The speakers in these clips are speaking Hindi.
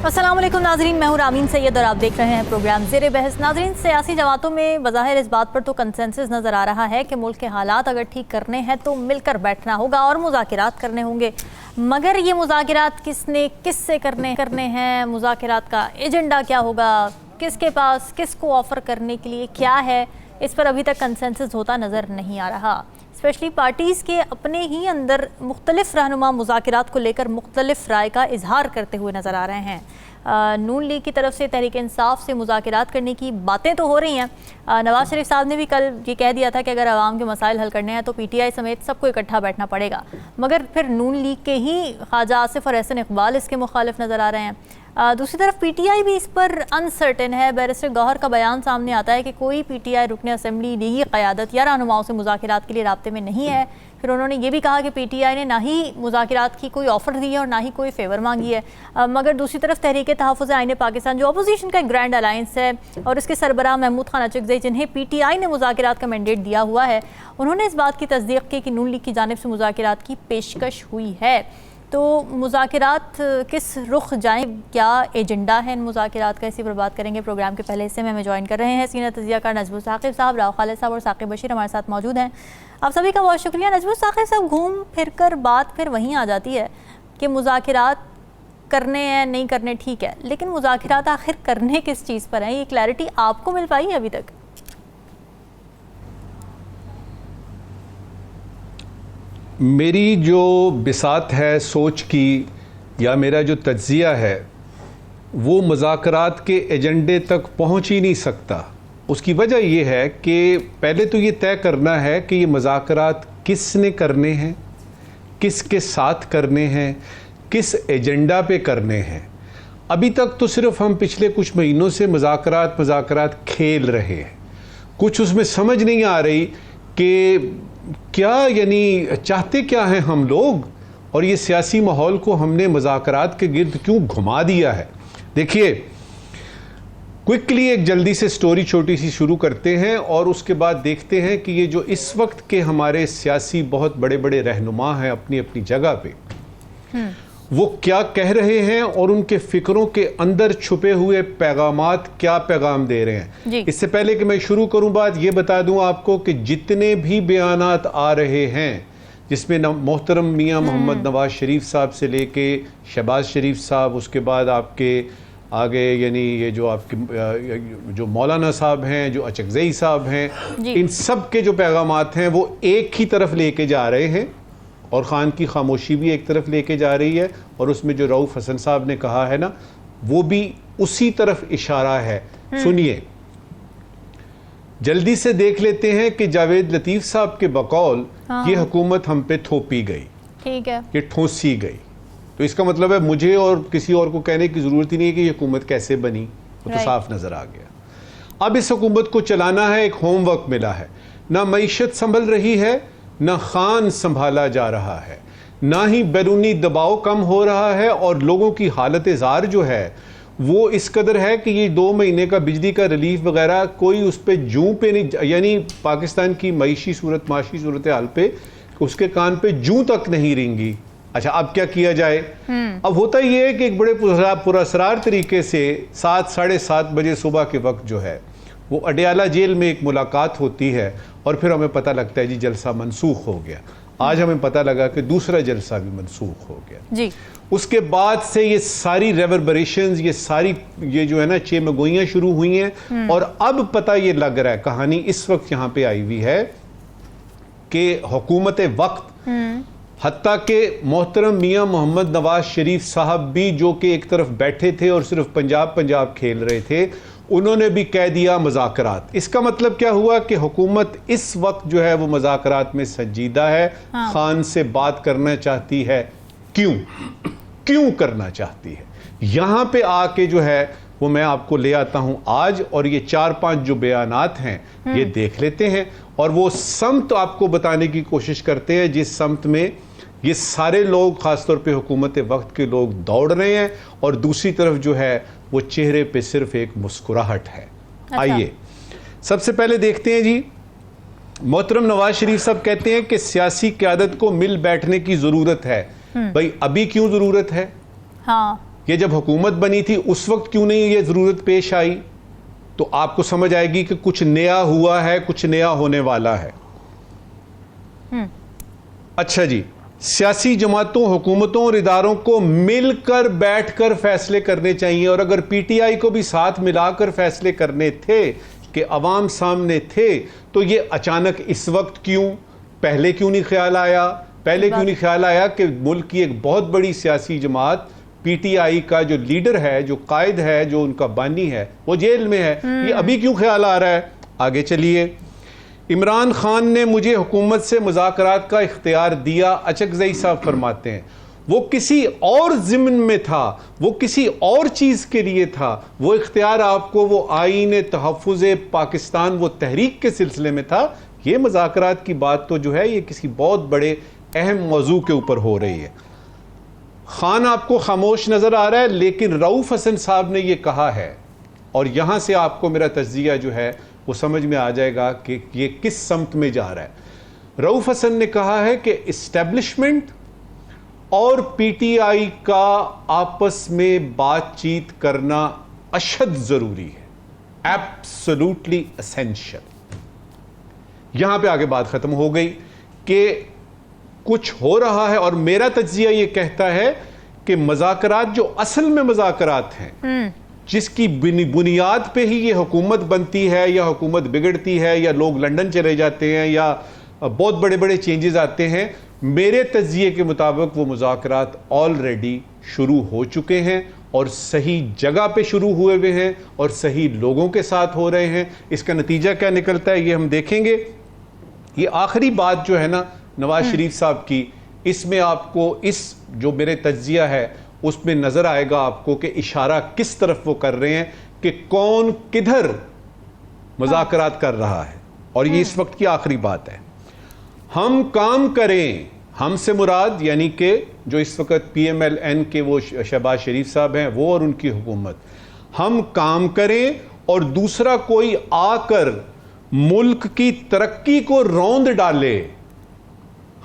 अस्सलाम वालेकुम नाजरीन, मैं हूं रामीन सैयद और आप देख रहे हैं प्रोग्राम ज़ेरे बहस। नाजरीन, सियासी जमातों में बज़ाहिर इस बात पर तो कंसेंसस नज़र आ रहा है कि मुल्क के हालात अगर ठीक करने हैं तो मिलकर बैठना होगा और मुज़ाकिरात करने होंगे। मगर ये मुज़ाकिरात किसने किससे करने हैं, मुज़ाकिरात का एजेंडा क्या होगा, किसके पास किसको ऑफ़र करने के लिए क्या है, इस पर अभी तक कंसेंसस होता नज़र नहीं आ रहा। स्पेशली पार्टीज़ के अपने ही अंदर मुख्तलिफ रहनुमा मुज़ाकिरात को लेकर मुख्तलिफ राय का इजहार करते हुए नज़र आ रहे हैं। नून लीग की तरफ से तहरीक इंसाफ से मुज़ाकिरात करने की बातें तो हो रही हैं। नवाज शरीफ साहब ने भी कल ये कह दिया था कि अगर आवाम के मसाइल हल करने हैं तो PTI समेत सबको इकट्ठा बैठना पड़ेगा। मगर फिर नून लीग के ही ख्वाजा आसिफ और एहसन इकबाल इसके मुखालिफ नज़र आ रहे हैं। दूसरी तरफ PTI भी इस पर अनसर्टेन है। बैरिस्टर गौहर का बयान सामने आता है कि कोई PTI रुकन असम्बली लीगी क़यादत या रहनुमाओं से मुज़ाकिरात के लिए राब्ते में नहीं है। फिर उन्होंने ये भी कहा कि PTI ने ना ही मुज़ाकिरात की कोई ऑफ़र दी है और ना ही कोई फेवर मांगी है। मगर दूसरी तरफ तहरीक तहफ़्फ़ुज़ आईन पाकिस्तान जो अपोजिशन का एक ग्रैंड अलायंस है और इसके सरबराह महमूद खान अचकज़ई जिन्हें PTI ने मुज़ाकिरात का मैंडेट दिया हुआ है, उन्होंने इस बात की तस्दीक़ की कि नून लीग की जानिब से मुज़ाकिरात की पेशकश हुई है। तो मुज़ाकिरात किस रुख जाएँ, क्या एजेंडा है इन मुज़ाकिरात का, इसी पर बात करेंगे। प्रोग्राम के पहले हिस्से में हमें ज्वाइन कर रहे हैं सीनियर तज़कियाकार नजमुल साक़िब साहब, राव खालिद साहब और साक़िब बशीर हमारे साथ मौजूद हैं। आप सभी का बहुत शुक्रिया। नजमुल साक़िब साहब, घूम फिर कर बात फिर वहीं आ जाती है कि मुज़ाकिरात करने हैं नहीं करने ठीक है, लेकिन मुज़ाकिरात आखिर करने किस चीज़ पर हैं, ये क्लैरिटी आपको मिल पाई है अभी तक? मेरी जो बिसात है सोच की या मेरा जो तज्ज़िया है वो मुज़ाकरात के एजेंडे तक पहुंच ही नहीं सकता। उसकी वजह ये है कि पहले तो ये तय करना है कि ये मुज़ाकरात किसने करने हैं, किसके साथ करने हैं, किस एजेंडा पे करने हैं। अभी तक तो सिर्फ हम पिछले कुछ महीनों से मुज़ाकरात खेल रहे हैं। कुछ उसमें समझ नहीं आ रही कि क्या यानी चाहते क्या हैं हम लोग, और ये सियासी माहौल को हमने मुज़ाकरात के गिर्द क्यों घुमा दिया है। देखिए, क्विकली एक जल्दी से स्टोरी छोटी सी शुरू करते हैं और उसके बाद देखते हैं कि ये जो इस वक्त के हमारे सियासी बहुत बड़े बड़े रहनुमा हैं अपनी अपनी जगह पे, वो क्या कह रहे हैं और उनके फिक्रों के अंदर छुपे हुए पैगामात क्या पैगाम दे रहे हैं। इससे पहले कि मैं शुरू करूं बात, ये बता दूं आपको कि जितने भी बयानात आ रहे हैं जिसमें मोहतरम मियां मोहम्मद नवाज शरीफ साहब से लेके शहबाज शरीफ साहब, उसके बाद आपके आगे यानी ये जो आपके जो मौलाना साहब हैं, जो अचकज़ई साहब हैं, इन सब के जो पैगामात हैं वो एक ही तरफ लेके जा रहे हैं और ख़ान की खामोशी भी एक तरफ लेके जा रही है। और उसमें जो रऊफ़ हसन साहब ने कहा है ना, वो भी उसी तरफ इशारा है। सुनिए, जल्दी से देख लेते हैं कि जावेद लतीफ़ साहब के बकौल ये हुकूमत हम पे थोपी गई, ठीक है, ये ठोंसी गई। तो इसका मतलब है मुझे और किसी और को कहने की ज़रूरत ही नहीं है कि ये हुकूमत कैसे बनी, वो तो साफ नज़र आ गया। अब इस हुकूमत को चलाना है, एक होमवर्क मिला है। ना मईशत संभल रही है, ना खान संभाला जा रहा है, ना ही बैरूनी दबाव कम हो रहा है, और लोगों की हालत ज़ार जो है वो इस कदर है कि ये 2 महीने का बिजली का रिलीफ वगैरह कोई उस पर जूं पे नहीं, यानी पाकिस्तान की माशी सूरत हाल पे उसके कान पे जूं तक नहीं रेंगी। अच्छा, अब क्या किया जाए? अब होता ये है कि एक बड़े पुरअसरार तरीके से 7 साढ़े 7 बजे सुबह के वक्त जो है वो अडयाला जेल में एक मुलाकात होती है और फिर हमें पता लगता है जी जलसा मनसूख हो गया। आज हमें पता लगा कि दूसरा जलसा भी मनसूख हो गया जी। उसके बाद से ये सारी रेवरबरेशंस, ये जो है ना चेमगोइयाँ शुरू हुई हैं और अब पता ये लग रहा है, कहानी इस वक्त यहाँ पे आई हुई है कि हुकूमत वक्त हत्ता के मोहतरम मियां मोहम्मद नवाज शरीफ साहब भी, जो कि एक तरफ बैठे थे और सिर्फ पंजाब खेल रहे थे, उन्होंने भी कह दिया मुज़ाकरात। इसका मतलब क्या हुआ कि हुकूमत इस वक्त जो है वो मुज़ाकरात में संजीदा है। खान से बात करना चाहती है। क्यों करना चाहती है, यहां पे आके जो है वो मैं आपको ले आता हूं आज, और ये 4-5 जो बयानात हैं ये देख लेते हैं और वो समत आपको बताने की कोशिश करते हैं जिस समत में ये सारे लोग, खासतौर पे हुकूमत वक्त के लोग दौड़ रहे हैं और दूसरी तरफ जो है वो चेहरे पे सिर्फ एक मुस्कुराहट है। अच्छा। आइए सबसे पहले देखते हैं जी, मोहतरम नवाज शरीफ साहब कहते हैं कि सियासी क़यादत को मिल बैठने की ज़रूरत है। भाई अभी क्यों ज़रूरत है? हाँ। ये जब हुकूमत बनी थी उस वक्त क्यों नहीं ये ज़रूरत पेश आई, तो आपको समझ आएगी कि कुछ नया हुआ है, कुछ नया होने वाला है। अच्छा जी, सियासी जमातों, हुकूमतों और इदारों को मिलकर बैठकर फैसले करने चाहिए, और अगर पीटीआई को भी साथ मिलाकर फैसले करने थे कि अवाम सामने थे, तो ये अचानक इस वक्त क्यों, पहले क्यों नहीं ख्याल आया? पहले क्यों नहीं ख्याल आया कि मुल्क की एक बहुत बड़ी सियासी जमात पीटीआई का जो लीडर है, जो कायद है, जो उनका बानी है, वो जेल में है, ये अभी क्यों ख्याल आ रहा है? आगे चलिए। इमरान खान ने मुझे हुकूमत से मुज़ाकरात का इख्तियार दिया, अचकज़ई साहब फरमाते हैं, वो किसी और ज़िम्न में था, वो किसी और चीज़ के लिए था। वो इख्तियार आपको वो आईन तहफ़्फ़ुज़ पाकिस्तान, वो तहरीक के सिलसिले में था। ये मुज़ाकरात की बात तो जो है ये किसी बहुत बड़े अहम मौजू के ऊपर हो रही है। खान आपको खामोश नज़र आ रहा है, लेकिन रऊफ़ हसन साहब ने ये कहा है, और यहाँ से आपको मेरा तज्ज़िया जो है वो समझ में आ जाएगा कि ये किस समत में जा रहा है। रऊफ़ हसन ने कहा है कि इस्टेब्लिशमेंट और पीटीआई का आपस में बातचीत करना अशद ज़रूरी है, एब्सोल्युटली एसेंशियल। यहां पे आगे बात ख़त्म हो गई कि कुछ हो रहा है, और मेरा तज्ज़िया ये कहता है कि मज़ाकरात जो असल में मज़ाकरात हैं, जिसकी बुनियाद पे ही ये हुकूमत बनती है या हुकूमत बिगड़ती है या लोग लंदन चले जाते हैं या बहुत बड़े बड़े चेंजेस आते हैं, मेरे तज्ज़िये के मुताबिक वो मुज़ाकरात ऑलरेडी शुरू हो चुके हैं और सही जगह पे शुरू हुए हुए हैं और सही लोगों के साथ हो रहे हैं। इसका नतीजा क्या निकलता है ये हम देखेंगे। ये आखिरी बात जो है ना नवाज शरीफ साहब की, इसमें आपको इस जो मेरे तज्ज़िया है उसमें नजर आएगा आपको कि इशारा किस तरफ वो कर रहे हैं कि कौन किधर मुज़ाकरात कर रहा है। और ये इस वक्त की आखिरी बात है। हम काम करें, हमसे मुराद यानी कि जो इस वक्त PMLN के वो शहबाज शरीफ साहब हैं वो और उनकी हुकूमत, हम काम करें और दूसरा कोई आकर मुल्क की तरक्की को रौंद डाले।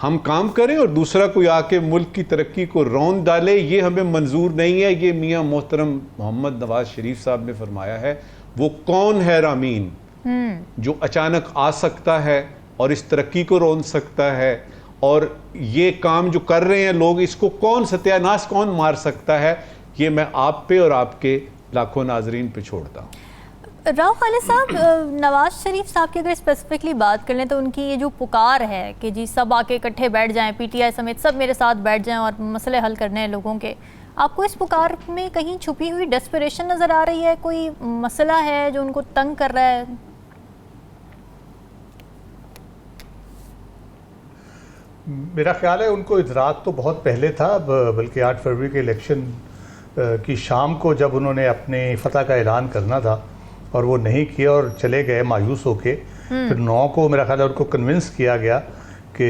हम काम करें और दूसरा कोई आके मुल्क की तरक्की को रौंद डाले, ये हमें मंजूर नहीं है। ये मियां मोहतरम मोहम्मद नवाज शरीफ साहब ने फरमाया है। वो कौन है रामीन जो अचानक आ सकता है और इस तरक्की को रौंद सकता है, और ये काम जो कर रहे हैं लोग, इसको कौन सत्यानाश कौन मार सकता है? ये मैं आप पे और आपके लाखों नाजरीन पे छोड़ता हूँ। राव खालिद साहब, नवाज शरीफ साहब की अगर स्पेसिफिकली बात कर लें तो उनकी ये जो पुकार है कि जी सब आके इकट्ठे बैठ जाएं, पीटीआई समेत सब मेरे साथ बैठ जाएं और मसले हल करने हैं लोगों के, आपको इस पुकार में कहीं छुपी हुई डेस्परेशन नज़र आ रही है? कोई मसला है जो उनको तंग कर रहा है? मेरा ख्याल है उनको इदराक तो बहुत पहले था, बल्कि 8 फरवरी के इलेक्शन की शाम को जब उन्होंने अपने फतह का ऐलान करना था और वो नहीं किया और चले गए मायूस होके। फिर 9 को मेरा ख्याल है उनको कन्विंस किया गया कि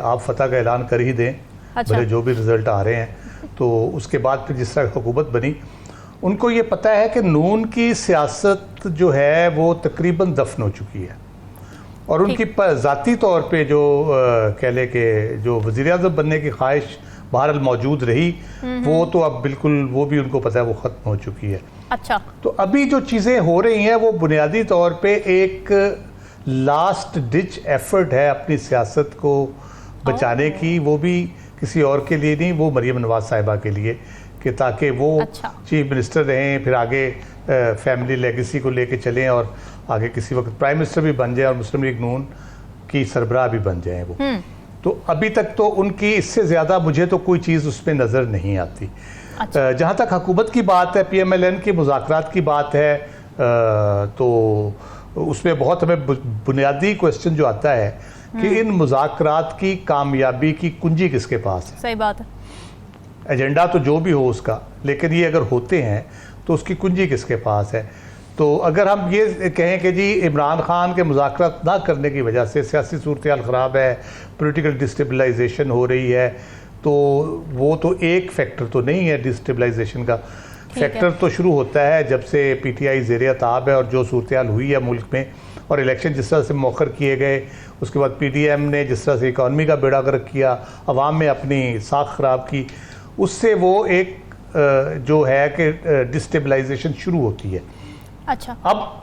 आप फतह का ऐलान कर ही दें, अच्छा। भले जो भी रिज़ल्ट आ रहे हैं। तो उसके बाद फिर जिस तरह हुकूमत बनी, उनको ये पता है कि नून की सियासत जो है वो तकरीबन दफन हो चुकी है, और उनकी ज़ाती तौर पे जो कह ले कि जो वज़ीर-ए-आज़म बनने की ख्वाहिश बहरहाल मौजूद रही, वो तो अब बिल्कुल वो भी उनको पता है वो ख़त्म हो चुकी है। अच्छा। तो अभी जो चीज़ें हो रही हैं वो बुनियादी तौर पे एक लास्ट डिच एफर्ट है अपनी सियासत को बचाने की, वो भी किसी और के लिए नहीं, वो मरीम नवाज साहिबा के लिए, कि ताकि वो चीफ मिनिस्टर रहें, फिर आगे फैमिली लेगेसी को लेके चलें और आगे किसी वक्त प्राइम मिनिस्टर भी बन जाए और मुस्लिम लीग नून की सरबराह भी बन जाए वो। तो अभी तक तो उनकी इससे ज़्यादा मुझे तो कोई चीज़ उसमें नज़र नहीं आती। अच्छा। जहाँ तक हुकूमत की बात है, PMLN की मुज़ाकरात की बात है, तो उसमें बहुत हमें बुनियादी क्वेश्चन जो आता है कि इन मुज़ाकरात की कामयाबी की कुंजी किसके पास है? सही बात है। एजेंडा तो जो भी हो उसका, लेकिन ये अगर होते हैं तो उसकी कुंजी किसके पास है? तो अगर हम ये कहें कि जी इमरान खान के मुज़ाकरात ना करने की वजह से सियासी सूरत-ए-हाल ख़राब है, पॉलिटिकल डिस्टेबलाइजेशन हो रही है, तो वो तो एक फैक्टर तो नहीं है डिस्टेबलाइजेशन का। फैक्टर तो शुरू होता है जब से PTI ज़ेर-ए-ताब है और जो सूरत-ए-हाल हुई है मुल्क में, और इलेक्शन जिस तरह से मौखर किए गए, उसके बाद PDM ने जिस तरह से इकॉनमी का बेड़ा गर्क किया, अवाम में अपनी साख ख़राब की, उससे वो एक जो है कि डिस्टेबलाइजेशन शुरू होती है। अच्छा, अब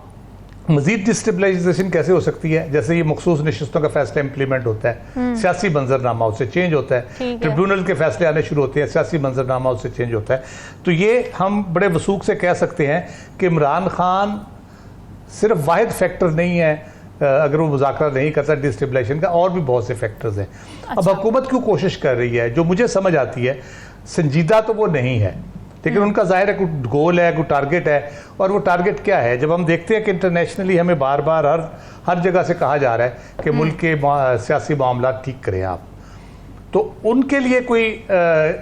मजीद डिस्टेबलाइजेशन कैसे हो सकती है? जैसे ये मखसूस नशिस्तों का फैसला इंप्लीमेंट होता है, सियासी मंजरनामा उससे चेंज होता है, ट्रिब्यूनल के फैसले आने शुरू होते हैं, सियासी मंजरनामा उससे चेंज होता है। तो ये हम बड़े वसूख से कह सकते हैं कि इमरान खान सिर्फ वाहिद फैक्टर नहीं है, अगर वो मुज़ाकरा नहीं करता डिस्टेबलाइजेशन का, और भी बहुत से फैक्टर्स हैं। अब हुकूमत क्यों कोशिश कर रही है, जो मुझे समझ आती है, संजीदा तो वो नहीं है, लेकिन उनका जाहिर है कोई गोल है, कोई टारगेट है। और वो टारगेट क्या है? जब हम देखते हैं कि इंटरनेशनली हमें बार बार हर जगह से कहा जा रहा है कि मुल्क के सियासी मामला ठीक करें आप, तो उनके लिए कोई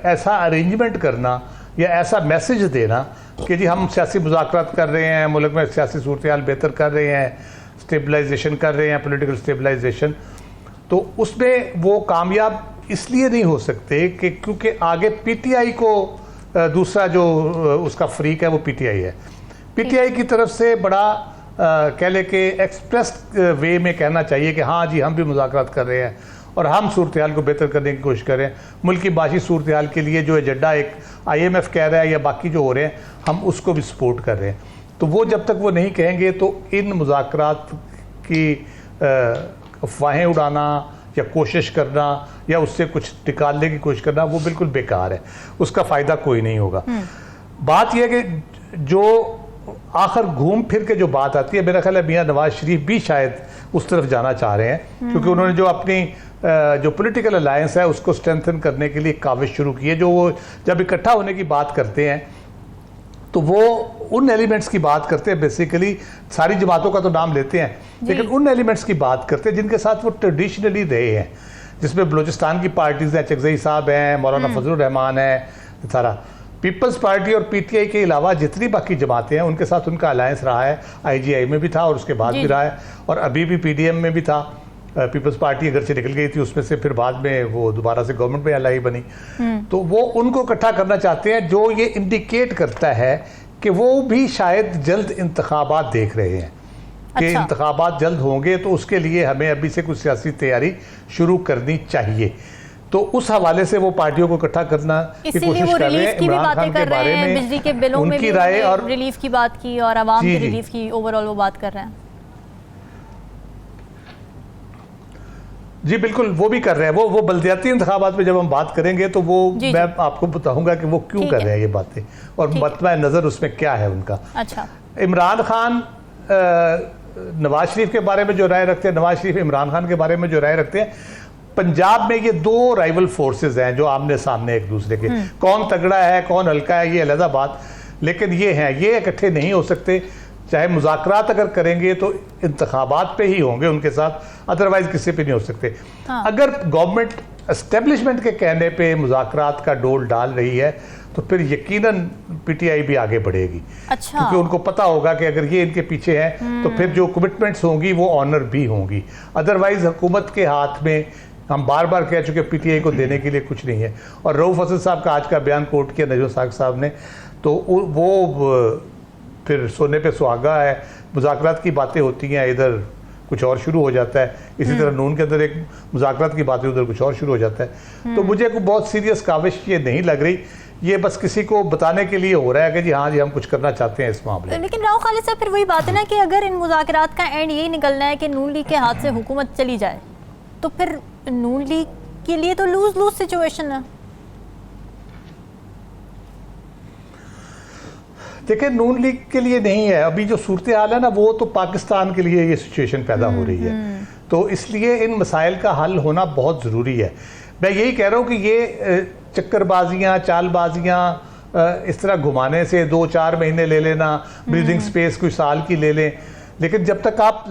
ऐसा अरेंजमेंट करना या ऐसा मैसेज देना कि जी हम सियासी मुज़ाकरात कर रहे हैं, मुल्क में सियासी सूरत हाल बेहतर कर रहे हैं, स्टेबलाइजेशन कर रहे हैं, पॉलिटिकल स्टेबलाइजेशन, तो उसमें वो कामयाब इसलिए नहीं हो सकते कि क्योंकि आगे पीटीआई को दूसरा जो उसका फ्रीक है वो पीटीआई है। पीटीआई की तरफ से बड़ा कह ले कि एक्सप्रेस वे में कहना चाहिए कि हाँ जी हम भी मुज़ाकरात कर रहे हैं और हम सूरत हाल को बेहतर करने की कोशिश कर रहे हैं, मुल्क की माशी सूरत हाल के लिए जो एजेंडा एक IMF कह रहा है या बाकी जो हो रहे हैं हम उसको भी सपोर्ट कर रहे हैं। तो वो जब तक वो नहीं कहेंगे तो इन मुज़ाकरात की अफवाहें उड़ाना या कोशिश करना या उससे कुछ निकालने की कोशिश करना वो बिल्कुल बेकार है, उसका फ़ायदा कोई नहीं होगा। बात यह है कि जो आखिर घूम फिर के जो बात आती है, मेरा ख्याल है मियां नवाज शरीफ भी शायद उस तरफ जाना चाह रहे हैं, क्योंकि उन्होंने जो अपनी जो पॉलिटिकल अलायंस है उसको स्ट्रेंथन करने के लिए काविश शुरू की है। जो वो जब इकट्ठा होने की बात करते हैं तो वो उन एलिमेंट्स की बात करते हैं, बेसिकली सारी जमातों का तो नाम लेते हैं, लेकिन उन एलिमेंट्स की बात करते हैं जिनके साथ वो ट्रेडिशनली रहे हैं, जिसमें बलूचिस्तान की पार्टीज़ हैं, चकजई साहब हैं, मौलाना फजलुर रहमान है, सारा पीपल्स पार्टी और पीटीआई के अलावा जितनी बाकी जमातें हैं उनके साथ उनका अलायंस रहा है। IGI में भी था और उसके बाद भी रहा है, और अभी भी PDM में भी था। पीपल्स पार्टी अगर से निकल गई थी उसमें से, फिर बाद में वो दोबारा से गवर्नमेंट में अलाई बनी। तो वो उनको इकट्ठा करना चाहते हैं, जो ये इंडिकेट करता है कि वो भी शायद जल्द इंतखाबात देख रहे हैं कि इंतखाबात जल्द होंगे, तो उसके लिए हमें अभी से कुछ सियासी तैयारी शुरू करनी चाहिए। तो उस हवाले से वो पार्टियों को इकट्ठा करना की कोशिश कर रहे हैं। इमरान खान के बारे में बिजली के बिलों में उनकी राय और रिलीफ की बात की और आवाम की रिलीफ की ओवरऑल वो बात कर रहे हैं। जी बिल्कुल, वो भी कर रहे हैं। वो बल्दियाती इंतखाबात में जब हम बात करेंगे तो वो मैं आपको बताऊंगा कि वो क्यों कर रहे हैं ये बातें और मतबा नज़र उसमें क्या है उनका। अच्छा, इमरान खान नवाज शरीफ के बारे में जो राय रखते हैं, नवाज शरीफ इमरान खान के बारे में जो राय रखते हैं, पंजाब में ये दो राइवल फोर्सेस हैं जो आमने सामने एक दूसरे के, कौन तगड़ा है कौन हल्का है ये अलग बात, लेकिन ये हैं, ये इकट्ठे नहीं हो सकते। चाहे मुज़ाकरात अगर करेंगे तो इंतखाबात पे ही होंगे उनके साथ, अदरवाइज किसी पे नहीं हो सकते। अगर गवर्नमेंट एस्टेब्लिशमेंट के कहने पे मुज़ाकरात का डोल डाल रही है तो फिर यकीनन पीटीआई भी आगे बढ़ेगी। अच्छा। क्योंकि उनको पता होगा कि अगर ये इनके पीछे है तो फिर जो कमिटमेंट्स होंगी वो ऑनर भी होंगी। अदरवाइज हुकूमत के हाथ में, हम बार बार कह चुके, पीटीआई को देने के लिए कुछ नहीं है। और रऊफ हसन साहब का आज का बयान कोट किया नजर साहब ने, तो वो फिर सोने पे सुहागा है। मुज़ाकरात की बातें होती हैं, इधर कुछ और शुरू हो जाता है। इसी तरह नून के अंदर एक मुज़ाकरात की बातें, उधर कुछ और शुरू हो जाता है। तो मुझे कोई बहुत सीरियस काविश ये नहीं लग रही, ये बस किसी को बताने के लिए हो रहा है कि जी हाँ जी हम कुछ करना चाहते हैं इस मामले में। लेकिन राव खालिद साहब, फिर वही बात है ना कि अगर इन मुज़ाकरात का एंड यही निकलना है कि नून लीग के हाथ से हुकूमत चली जाए, तो फिर नून लीग के लिए तो लूज लूज सिचुएशन है। देखिए, नून लीग के लिए नहीं है, अभी जो सूरत हाल है ना वो तो पाकिस्तान के लिए ये सिचुएशन पैदा हो रही है। तो इसलिए इन मसाइल का हल होना बहुत ज़रूरी है। मैं यही कह रहा हूँ कि ये चक्करबाजियाँ, चालबाजियाँ इस तरह घुमाने से 2-4 महीने ले लेना, ब्रीदिंग स्पेस कुछ साल की ले लें, लेकिन जब तक आप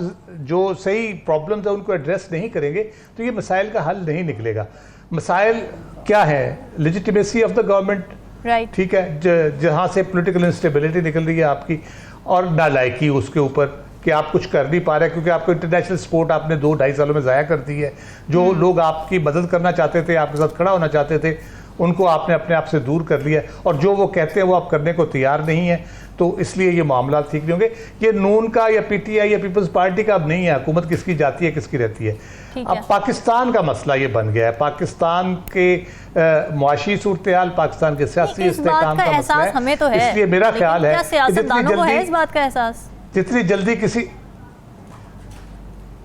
जो सही प्रॉब्लम्स है उनको एड्रेस नहीं करेंगे तो ये मसाइल का हल नहीं निकलेगा। मसाइल क्या है? Legitimacy of the government, right, ठीक है, जहाँ से पॉलिटिकल इंस्टेबिलिटी निकल रही है आपकी, और नालायकी उसके ऊपर कि आप कुछ कर नहीं पा रहे क्योंकि आपको इंटरनेशनल सपोर्ट आपने 2-2.5 सालों में ज़ाया कर दी है। जो लोग आपकी मदद करना चाहते थे, आपके साथ खड़ा होना चाहते थे, उनको आपने अपने आप से दूर कर लिया और जो वो कहते हैं वो आप करने को तैयार नहीं है, तो इसलिए ये मामला ठीक नहीं होंगे। ये नून का या पीटीआई या पीपल्स पार्टी का अब नहीं है, हुकूमत किसकी जाती है किसकी रहती है। अब पाकिस्तान का मसला ये बन गया है, पाकिस्तान के मुआशी सूरत हाल, पाकिस्तान के सियासी इस्तेहकाम का मसला है। हमें तो है, इसलिए मेरा ख्याल है सियासतदानों को है इस बात का एहसास, जितनी जल्दी किसी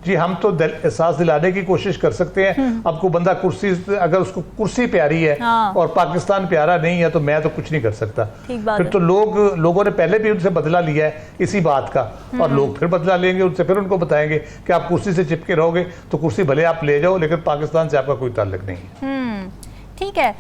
जी हम तो एहसास दिलाने की कोशिश कर सकते हैं। अब को बंदा कुर्सी, अगर उसको कुर्सी प्यारी है और पाकिस्तान प्यारा नहीं है तो मैं तो कुछ नहीं कर सकता। फिर तो लोगों ने पहले भी उनसे बदला लिया है इसी बात का, और लोग फिर बदला लेंगे उनसे, फिर उनको बताएंगे कि आप कुर्सी से चिपके रहोगे तो कुर्सी भले आप ले जाओ लेकिन पाकिस्तान से आपका कोई ताल्लुक नहीं है। ठीक है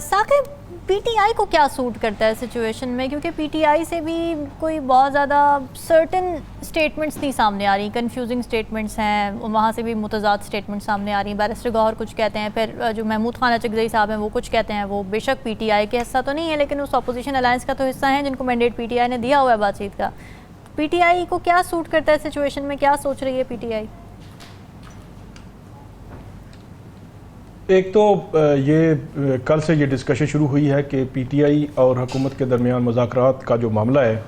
साकिब, पीटीआई को क्या सूट करता है सिचुएशन में, क्योंकि पीटीआई से भी कोई बहुत ज़्यादा सर्टेन स्टेटमेंट्स नहीं सामने आ रही, कंफ्यूजिंग स्टेटमेंट्स हैं, वहाँ से भी मुतज़ाद स्टेटमेंट्स सामने आ रही हैं। बैरिस्टर गौहर कुछ कहते हैं, फिर जो महमूद खान अचकज़ई साहब हैं वो कुछ कहते हैं। वो बेशक पीटीआई के हिस्सा तो नहीं है लेकिन उस अपोजिशन अलायंस का तो हिस्सा है जिनको मैंडेट पीटीआई ने दिया हुआ है बातचीत का। पीटीआई को क्या सूट करता है सिचुएशन में, क्या सोच रही है पीटीआई? एक तो ये कल से ये डिस्कशन शुरू हुई है कि पीटीआई और हुकूमत के दरमियान मुज़ाकरात का जो मामला है,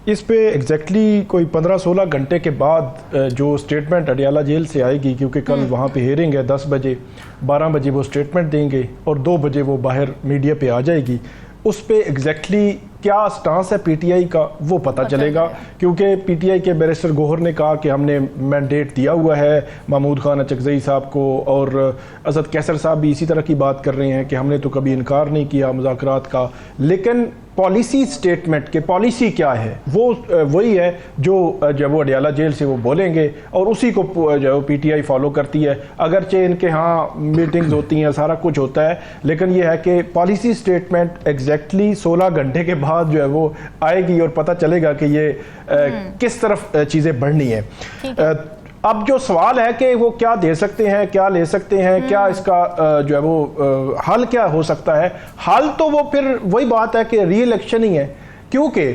इस पे एग्जैक्टली कोई 15-16 घंटे के बाद जो स्टेटमेंट अडियाला जेल से आएगी, क्योंकि कल वहाँ पे हेयरिंग है 10 बजे, 12 बजे वो स्टेटमेंट देंगे और 2 बजे वो बाहर मीडिया पे आ जाएगी। उस पे एग्जैक्टली क्या स्टांस है पीटीआई का वो पता चलेगा, क्योंकि पीटीआई के बैरिस्टर गौहर ने कहा कि हमने मैंडेट दिया हुआ है महमूद खान अचकज़ई साहब को, और असद कैसर साहब भी इसी तरह की बात कर रहे हैं कि हमने तो कभी इनकार नहीं किया मुज़ाकरात का। लेकिन पॉलिसी स्टेटमेंट के पॉलिसी क्या है वो वही है जो जब वो अडियाला जेल से वो बोलेंगे और उसी को जो पीटीआई फॉलो करती है। अगरचे इनके यहाँ मीटिंग्स होती हैं, सारा कुछ होता है, लेकिन ये है कि पॉलिसी स्टेटमेंट एग्जैक्टली 16 घंटे के बाद जो है वो आएगी और पता चलेगा कि ये किस तरफ चीज़ें बढ़नी है। अब जो सवाल है कि वो क्या दे सकते हैं, क्या ले सकते हैं, क्या इसका जो है वो हल क्या हो सकता है। हल तो वो फिर वही बात है कि री इलेक्शन ही है, क्योंकि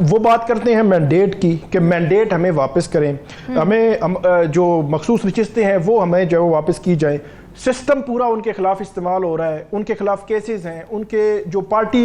वो बात करते हैं मैंडेट की कि मैंडेट हमें वापस करें, हमें जो मखसूस नशिस्तें हैं वो हमें जो है वो वापस की जाए। सिस्टम पूरा उनके खिलाफ इस्तेमाल हो रहा है, उनके खिलाफ केसेस हैं, उनके जो पार्टी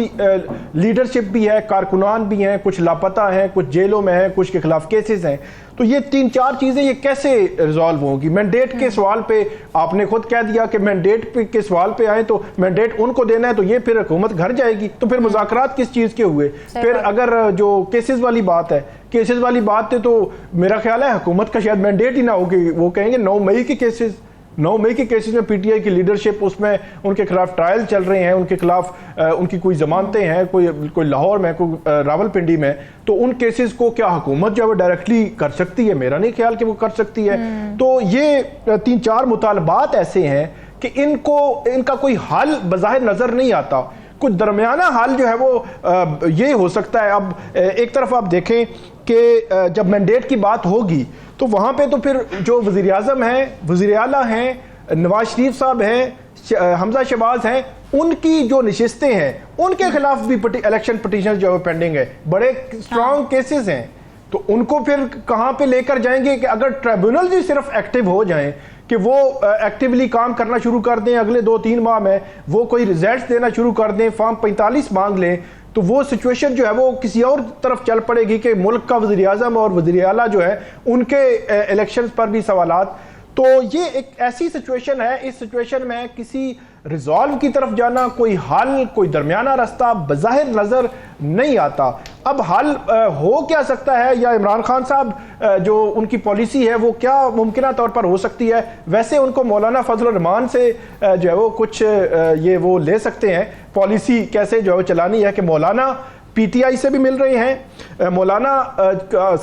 लीडरशिप भी है, कारकुनान भी हैं, कुछ लापता हैं, कुछ जेलों में हैं, कुछ के खिलाफ केसेस हैं। तो ये 3-4 चीज़ें ये कैसे रिजॉल्व होंगी। मैंडेट के सवाल पे आपने खुद कह दिया कि मैंडेट के सवाल पे आए तो मैंडेट उनको देना है, तो ये फिर हुकूमत घर जाएगी, तो फिर मुज़ाकरात किस चीज़ के हुए। फिर अगर जो केसेस वाली बात है, केसेस वाली बात है तो मेरा ख्याल है हुकूमत का शायद मैंडेट ही ना होगी। वो कहेंगे 9 मई के केसेस, 9 मई के केसेस में पीटीआई की लीडरशिप, उसमें उनके खिलाफ ट्रायल चल रहे हैं, उनके खिलाफ उनकी कोई जमानतें हैं, कोई लाहौर में, कोई रावलपिंडी में, तो उन केसेस को क्या हुकूमत जो है वो डायरेक्टली कर सकती है? मेरा नहीं ख्याल कि वो कर सकती है। तो ये 3-4 मुतालबात ऐसे हैं कि इनका कोई हल बज़ाहिर नज़र नहीं आता। कुछ दरमियाना हल जो है वो ये हो सकता है। अब एक तरफ आप देखें कि जब मैंडेट की बात होगी तो वहाँ पे तो फिर जो वज़ीर आज़म हैं, वज़ीर आला हैं, नवाज शरीफ साहब हैं, हमजा शहबाज हैं, उनकी जो नशिस्तें हैं उनके खिलाफ भी इलेक्शन पिटीशन जो है पेंडिंग है, बड़े स्ट्रॉन्ग केसेस हैं। तो उनको फिर कहाँ पे लेकर जाएंगे कि अगर ट्रिब्यूनल ही सिर्फ एक्टिव हो जाएं कि वो एक्टिवली काम करना शुरू कर दें, अगले 2-3 माह में वो कोई रिजल्ट्स देना शुरू कर दें, फॉर्म 45 मांग लें, तो वो सिचुएशन जो है वो किसी और तरफ चल पड़ेगी कि मुल्क का वज़ीर आज़म और वज़ीर आला जो है उनके इलेक्शंस पर भी सवालात। तो ये एक ऐसी सिचुएशन है, इस सिचुएशन में किसी रिजॉल्व की तरफ जाना, कोई हल, कोई दरमियाना रास्ता बज़ाहिर नज़र नहीं आता। अब हल हो क्या सकता है, या इमरान खान साहब जो उनकी पॉलिसी है वो क्या मुमकिन तौर पर हो सकती है। वैसे उनको मौलाना फजल रहमान से जो है वो कुछ ये वो ले सकते हैं पॉलिसी कैसे जो है चलानी है, कि मौलाना पीटीआई से भी मिल रहे हैं, मौलाना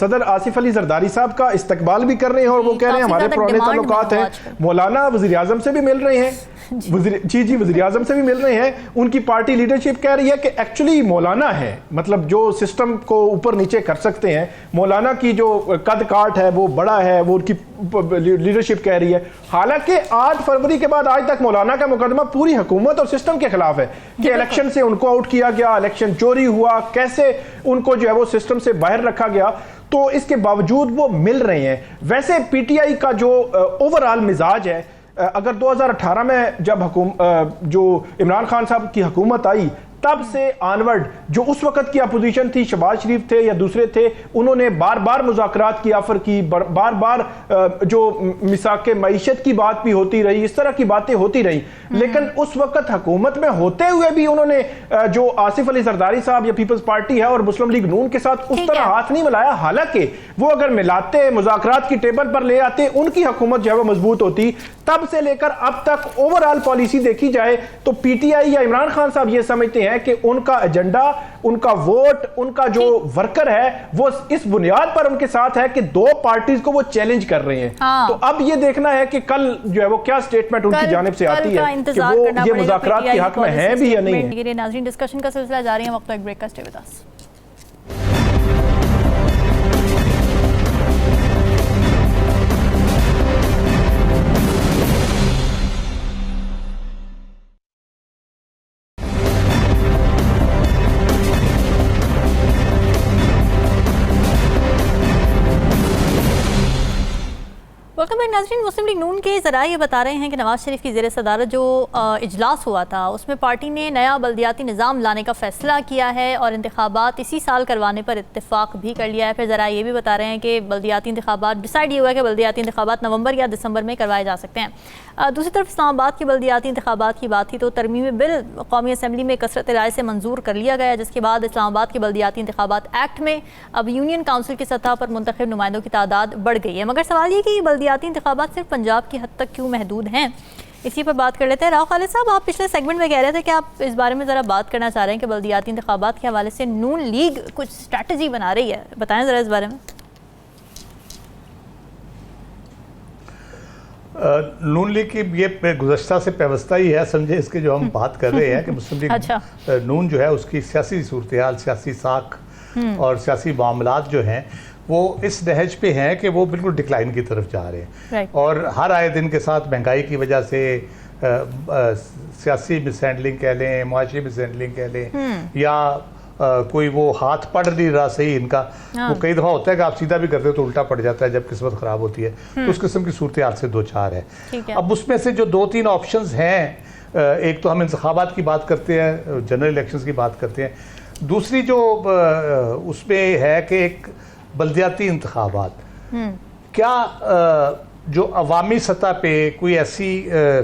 सदर आसिफ अली जरदारी साहब का इस्तकबाल भी कर रहे हैं और वो कह रहे हैं हमारे पुराने ताल्लुकात हैं। मौलाना वज़ीर आज़म से भी मिल रहे हैं, वज़ीर आज़म से भी मिल रहे हैं। उनकी पार्टी लीडरशिप कह रही है कि एक्चुअली मौलाना है, मतलब जो सिस्टम को ऊपर नीचे कर सकते हैं, मौलाना की जो कद काट है वो बड़ा है, वो उनकी लीडरशिप कह रही है। हालांकि 8 फरवरी के बाद आज तक मौलाना का मुकदमा पूरी हुकूमत और सिस्टम के खिलाफ है कि इलेक्शन से उनको आउट किया गया, इलेक्शन चोरी हुआ, कैसे उनको जो है वो सिस्टम से बाहर रखा गया। तो इसके बावजूद वो मिल रहे हैं। वैसे पीटीआई का जो ओवरऑल मिजाज है अगर 2018 में जब जो इमरान खान साहब की हुकूमत आई तब से ऑनवर्ड जो उस वक्त की अपोजिशन थी, शहबाज शरीफ थे या दूसरे थे, उन्होंने बार बार मुज़ाकरात की ऑफर की, बार बार जो मिसाक मईशत की बात भी होती रही, इस तरह की बातें होती रही। लेकिन उस वक्त हुकूमत में होते हुए भी उन्होंने जो आसिफ अली जरदारी साहब या पीपल्स पार्टी है और मुस्लिम लीग नून के साथ उस तरह हाथ नहीं मिलाया। हालांकि वो अगर मिलाते, मुज़ाकरात की टेबल पर ले आते, उनकी हुकूमत जो है वो मजबूत होती। तब से लेकर अब तक ओवरऑल पॉलिसी देखी जाए तो पीटीआई या इमरान खान साहब ये समझते हैं कि उनका एजेंडा, उनका वोट, उनका जो वर्कर है वो इस बुनियाद पर उनके साथ है कि दो पार्टीज को वो चैलेंज कर रहे हैं। हाँ। तो अब ये देखना है कि कल जो है वो क्या स्टेटमेंट उनकी जानिब से आती है कि वो ये मुज़ाकरात के हक में है भी या नहीं है। नाज़रीन, डिस्कशन का सिलसिला जारी है, वक्त एक ब्रेक का, stay with us. Welcome back नाज़रीन। मुस्लिम लीग नून के ज़राए ये बता रहे हैं कि नवाज शरीफ की ज़ेर सदारत जो इजलास हुआ था उसमें पार्टी ने नया बल्दियाती निज़ाम लाने का फ़ैसला किया है और इंतखाबात इसी साल करवाने पर इत्तेफाक भी कर लिया है। फिर ज़रा ये भी बता रहे हैं कि बल्दियाती इंतखाबात डिसाइड ये हुआ है कि बल्दियाती इंतखाबात नवंबर या दिसंबर में करवाए जा सकते हैं। दूसरी तरफ इस्लामाबाद की बल्दियाती इंतखाबात की बात थी तो तरमीमी बिल कौमी असम्बली में कसरत राय से मंजूर कर लिया गया, जिसके बाद इस्लामाबाद के बल्दियाती इंतखाबात एक्ट में अब यूनियन काउंसिल की सतह पर मुंतखब नुमाइंदों की तादाद बढ़ गई है। मगर सवाल ये कि बल्दियाती इंतखाबात सिर्फ पंजाब की हद तक क्यों महदूद हैं, इसी पर बात कर लेते हैं। राव खालिद साहब, आप पिछले सेगमेंट में कह रहे थे कि आप इस बारे में ज़रा बात करना चाह रहे हैं कि बल्दियाती इंतखाबात के हवाले से नून लीग कुछ स्ट्रैटेजी बना रही है, बताएं ज़रा इस बारे में। नून लीग की ये गुज़श्ता से व्यवस्था ही है, समझे, इसके जो हम बात कर रहे हैं कि मुस्लिम लीग अच्छा। नून जो है उसकी सियासी सूरत हाल, सियासी साख और सियासी मामलात जो हैं वो इस नहज पे हैं कि वो बिल्कुल डिक्लाइन की तरफ जा रहे हैं। और हर आए दिन के साथ महंगाई की वजह से सियासी मिसहैंडलिंग कह लें, मुआशी मिसहैंडलिंग कह लें, या कोई वो हाथ पढ़ नहीं रहा सही इनका। वो कई दफ़ा होता है कि आप सीधा भी करते हो तो उल्टा पड़ जाता है जब किस्मत ख़राब होती है। तो उस किस्म की सूरत हाल से दो चार है। अब उसमें से जो दो तीन ऑप्शंस हैं, एक तो हम इंतखाबात की बात करते हैं, जनरल इलेक्शंस की बात करते हैं, दूसरी जो उसमें है कि एक बल्दियाती इंतखाबात, क्या जो अवामी सतह पे कोई ऐसी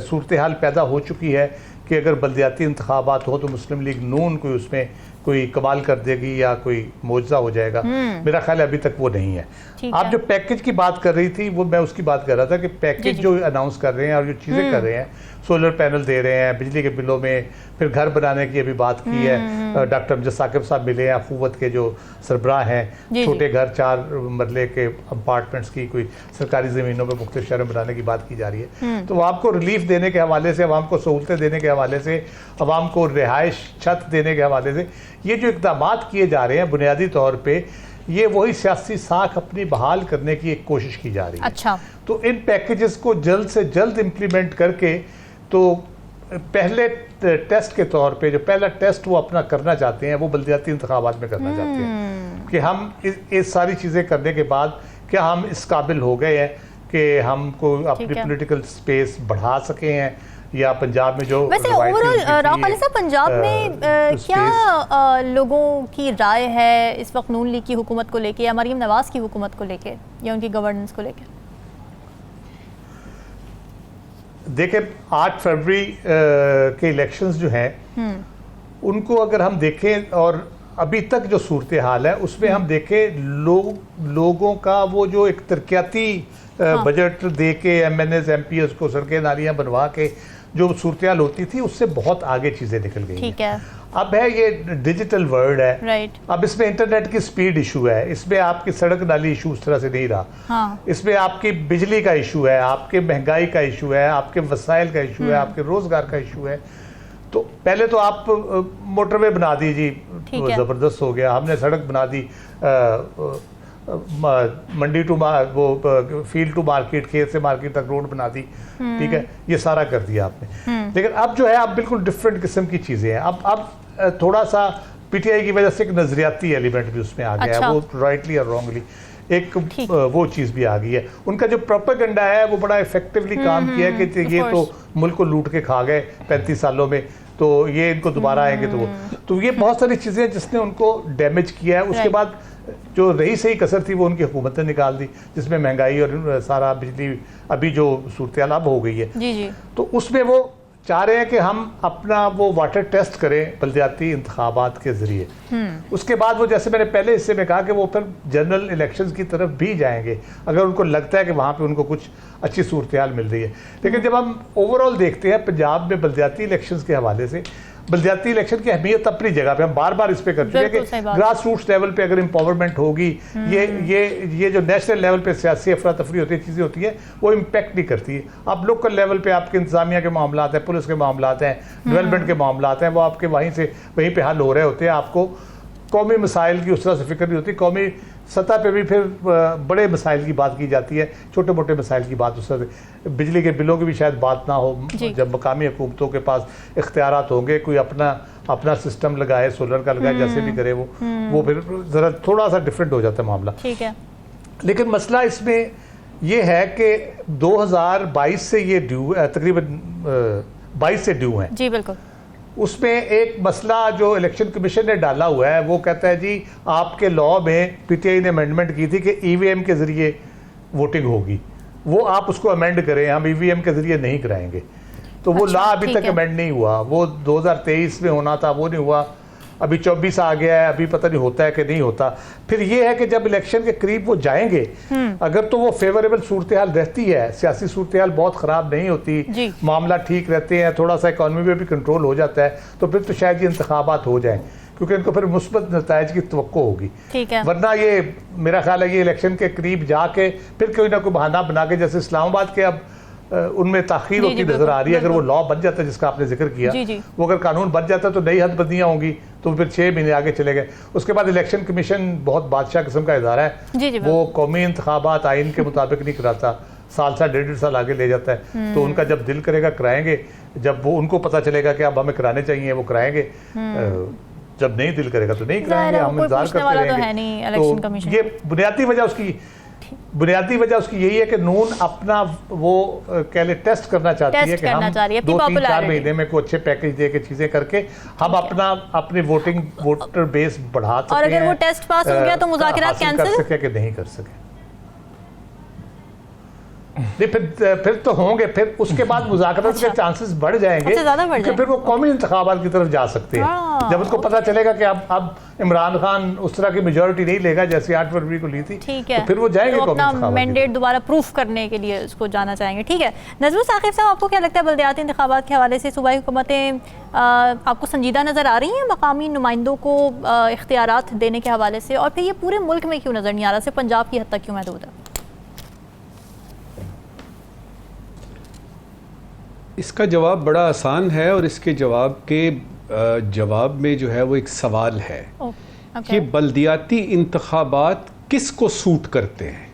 सूरत हाल पैदा हो चुकी है कि अगर बल्दियाती इंतखाबात हो तो मुस्लिम लीग नून कोई उसमें कोई कमाल कर देगी या कोई मौजज़ा हो जाएगा? मेरा ख्याल है अभी तक वो नहीं है। आप जो पैकेज की बात कर रही थी वो मैं उसकी बात कर रहा था कि पैकेज जो अनाउंस कर रहे हैं और जो चीज़ें कर रहे हैं, सोलर पैनल दे रहे हैं, बिजली के बिलों में, फिर घर बनाने की अभी बात की है। डॉक्टर अमजद साकिब साहब मिले हैं, अखूवत के जो सरबराह हैं, छोटे घर 4 मरले के अपार्टमेंट्स की कोई सरकारी ज़मीनों पर मुख्तलिफ शहरों में बनाने की बात की जा रही है। तो आवाम को रिलीफ देने के हवाले से, आवाम को सहूलतें देने के हवाले से, आवाम को रिहाइश छत देने के हवाले से ये जो इक़दाम किए जा रहे हैं बुनियादी तौर पर ये वही सियासी साख अपनी बहाल करने की एक कोशिश की जा रही है। अच्छा। तो इन पैकेजेस को जल्द से जल्द इम्प्लीमेंट करके, तो पहले टेस्ट के तौर पे जो पहला टेस्ट वो अपना करना चाहते हैं वो बल्दियाती इंतखाबात में करना चाहते हैं कि हम इस सारी चीज़ें करने के बाद क्या हम इस काबिल हो गए हैं कि हमको अपनी पॉलिटिकल स्पेस बढ़ा सके हैं, या पंजाब में जो वैसे ओवरऑल राव खालिद साहब पंजाब में क्या लोगों की राय है इस वक्त नून लीग की हुकूमत को लेके या मरीम नवाज की हुकूमत को लेके या उनकी गवर्नेंस को लेके? देखिए 8 फरवरी के इलेक्शंस जो हैं उनको अगर हम देखें और अभी तक जो सूरत हाल है उसमें हम देखें लोगों का वो जो एक तरक्याती बजट दे के MNAs MPs को सड़कें नालियाँ बनवा के जो सूरत हाल होती थी उससे बहुत आगे चीज़ें निकल गई। ठीक है। अब है ये डिजिटल वर्ल्ड है। राइट। अब इसमें इंटरनेट की स्पीड इशू है, इसमें आपकी सड़क नाली इशू उस तरह से नहीं रहा। हाँ। इसमें आपकी बिजली का इशू है, आपके महंगाई का इशू है, आपके वसाइल का इशू है, आपके रोजगार का इशू है। तो पहले तो आप मोटरवे बना दीजिए, ज़बरदस्त हो गया, हमने सड़क बना दी, मंडी टू वो फील्ड टू मार्केट, खेत से मार्केट तक रोड बना दी, ठीक है, ये सारा कर दिया आपने। लेकिन अब जो है आप बिल्कुल डिफरेंट किस्म की चीज़ें हैं। अब थोड़ा सा PTI की वजह से एक नजरियाती एलिमेंट भी उसमें आ गया है, वो राइटली और रॉन्गली एक वो चीज़ भी आ गई है। उनका जो प्रोपेगेंडा है वो बड़ा इफेक्टिवली काम किया है कि ये तो मुल्क को लूट के खा गए 35 सालों में, तो ये इनको दोबारा आएंगे तो वो, तो ये बहुत सारी चीज़ें जिसने उनको डैमेज किया है। उसके बाद जो रही सही कसर थी वो उनकी हुकूमत ने निकाल दी, जिसमें महंगाई और सारा बिजली अभी जो सूरत अब हो गई है जी। तो उसमें वो चाह रहे हैं कि हम अपना वो वाटर टेस्ट करें बल्दियाती इंतखाबात के ज़रिए। उसके बाद वो, जैसे मैंने पहले हिस्से में कहा, कि वो फिर जनरल इलेक्शंस की तरफ भी जाएंगे अगर उनको लगता है कि वहाँ पे उनको कुछ अच्छी सूरत हाल मिल रही है। लेकिन जब हम ओवरऑल देखते हैं पंजाब में बल्दियाती इलेक्शंस के हवाले से, बल्दियाती इलेक्शन की अहमियत अपनी जगह पे हम बार बार इस पे कर चुके हैं कि ग्रास रूट्स लेवल पे अगर एम्पावरमेंट होगी, ये जो नेशनल लेवल पे सियासी अफरा तफरी होती है, चीज़ें होती है, वो इम्पैक्ट नहीं करती है। आप लोकल लेवल पे आपके इंतजामिया के मामला हैं, पुलिस के मामला हैं, डेवलपमेंट के मामला हैं, वो आपके वहीं पे हल हो रहे होते हैं। आपको कौमी मसाइल की उस तरह से फिक्र नहीं होती। कौमी सतह पे भी फिर बड़े मसाइल की बात की जाती है, छोटे मोटे मसाइल की बात उस तरह से, बिजली के बिलों की भी शायद बात ना हो। जब मकामी हुकूमतों के पास इख्तियारात होंगे, कोई अपना सिस्टम लगाए, सोलर का लगाए, जैसे भी करे वो फिर ज़रा थोड़ा सा डिफरेंट हो जाता है मामला। ठीक है। लेकिन मसला इसमें ये है कि 2022 से ये ड्यू, तकरीबन 22 से ड्यू हैं। जी बिल्कुल। उसमें एक मसला जो इलेक्शन कमीशन ने डाला हुआ है, वो कहता है जी आपके लॉ में पीटीआई ने अमेंडमेंट की थी कि ईवीएम के ज़रिए वोटिंग होगी, वो आप उसको अमेंड करें, हम ईवीएम के ज़रिए नहीं कराएंगे। तो वो लॉ अभी तक अमेंड नहीं हुआ, वो 2023 में होना था, वो नहीं हुआ। अभी 24 आ गया है, अभी पता नहीं होता है कि नहीं होता। फिर ये है कि जब इलेक्शन के करीब वो जाएंगे, अगर तो वो फेवरेबल सूरत हाल रहती है, सियासी सूरत हाल बहुत ख़राब नहीं होती, मामला ठीक रहते हैं, थोड़ा सा इकॉनमी में भी कंट्रोल हो जाता है, तो फिर तो शायद ये इंतखाबात हो जाएं, क्योंकि इनको फिर मुस्बत नताइज की तवक्को होगी। वरना ये मेरा ख्याल है ये इलेक्शन के करीब जाके फिर कोई ना कोई बहाना बना के, जैसे इस्लामाबाद के अब उनमें ताखीर होती नजर आ रही है। अगर वो लॉ बन जाता है जिसका आपने जिक्र किया, वो अगर कानून बन जाता है तो नई हदबंदियां होंगी, तो फिर 6 महीने आगे चले गए। उसके बाद इलेक्शन कमीशन बहुत बादशाह किस्म का इदारा है, वो कौमी इंतखाबात आइन के मुताबिक नहीं कराता, साल 1.5 साल आगे ले जाता है। तो उनका जब दिल करेगा कराएंगे, जब वो उनको पता चलेगा कि अब हमें कराने चाहिए वो कराएंगे, जब नहीं दिल करेगा तो नहीं कराएंगे, हम इंतजार करते रहेंगे। तो ये बुनियादी वजह उसकी यही है कि नून अपना वो कह ले टेस्ट करना चाहती है कि हम 2-3-4 महीने में कोई अच्छे पैकेज दे के चीजें करके हम अपनी वोटर बेस बढ़ा सकते हैं। और अगर वो टेस्ट पास हो गया तो मुज़ाकरात कैंसिल कर सके कि नहीं कर सके, नहीं फिर तो होंगे, फिर उसके बाद मुज़ाकरात के चांसेस बढ़ जाएंगे, क्योंकि फिर वो कौमी इंतखाबात की तरफ जा सकते हैं। जब उसको पता चलेगा कि अब इमरान खान उस तरह की मेजॉरिटी नहीं लेगा जैसे 8 फरवरी को ली थी, तो फिर वो जाएंगे तो अपना मैंडेट दोबारा प्रूफ करने के लिए उसको जाना चाहेंगे। ठीक है, नज़रुल साकिब साहब, आपको क्या लगता है बल्दियाती इंतखाबात के हवाले से सूबाई हुकूमतें आपको संजीदा नज़र आ रही हैं मकामी नुमाइंदों को इख्तियारात देने के हवाले से, और फिर ये पूरे मुल्क में क्यों नज़र नहीं आ रहा, सिर्फ पंजाब की हद तक क्यों महदूद है? इसका जवाब बड़ा आसान है, और इसके जवाब में जो है वो एक सवाल है कि बल्दियाती इंतखाबात किसको सूट करते हैं।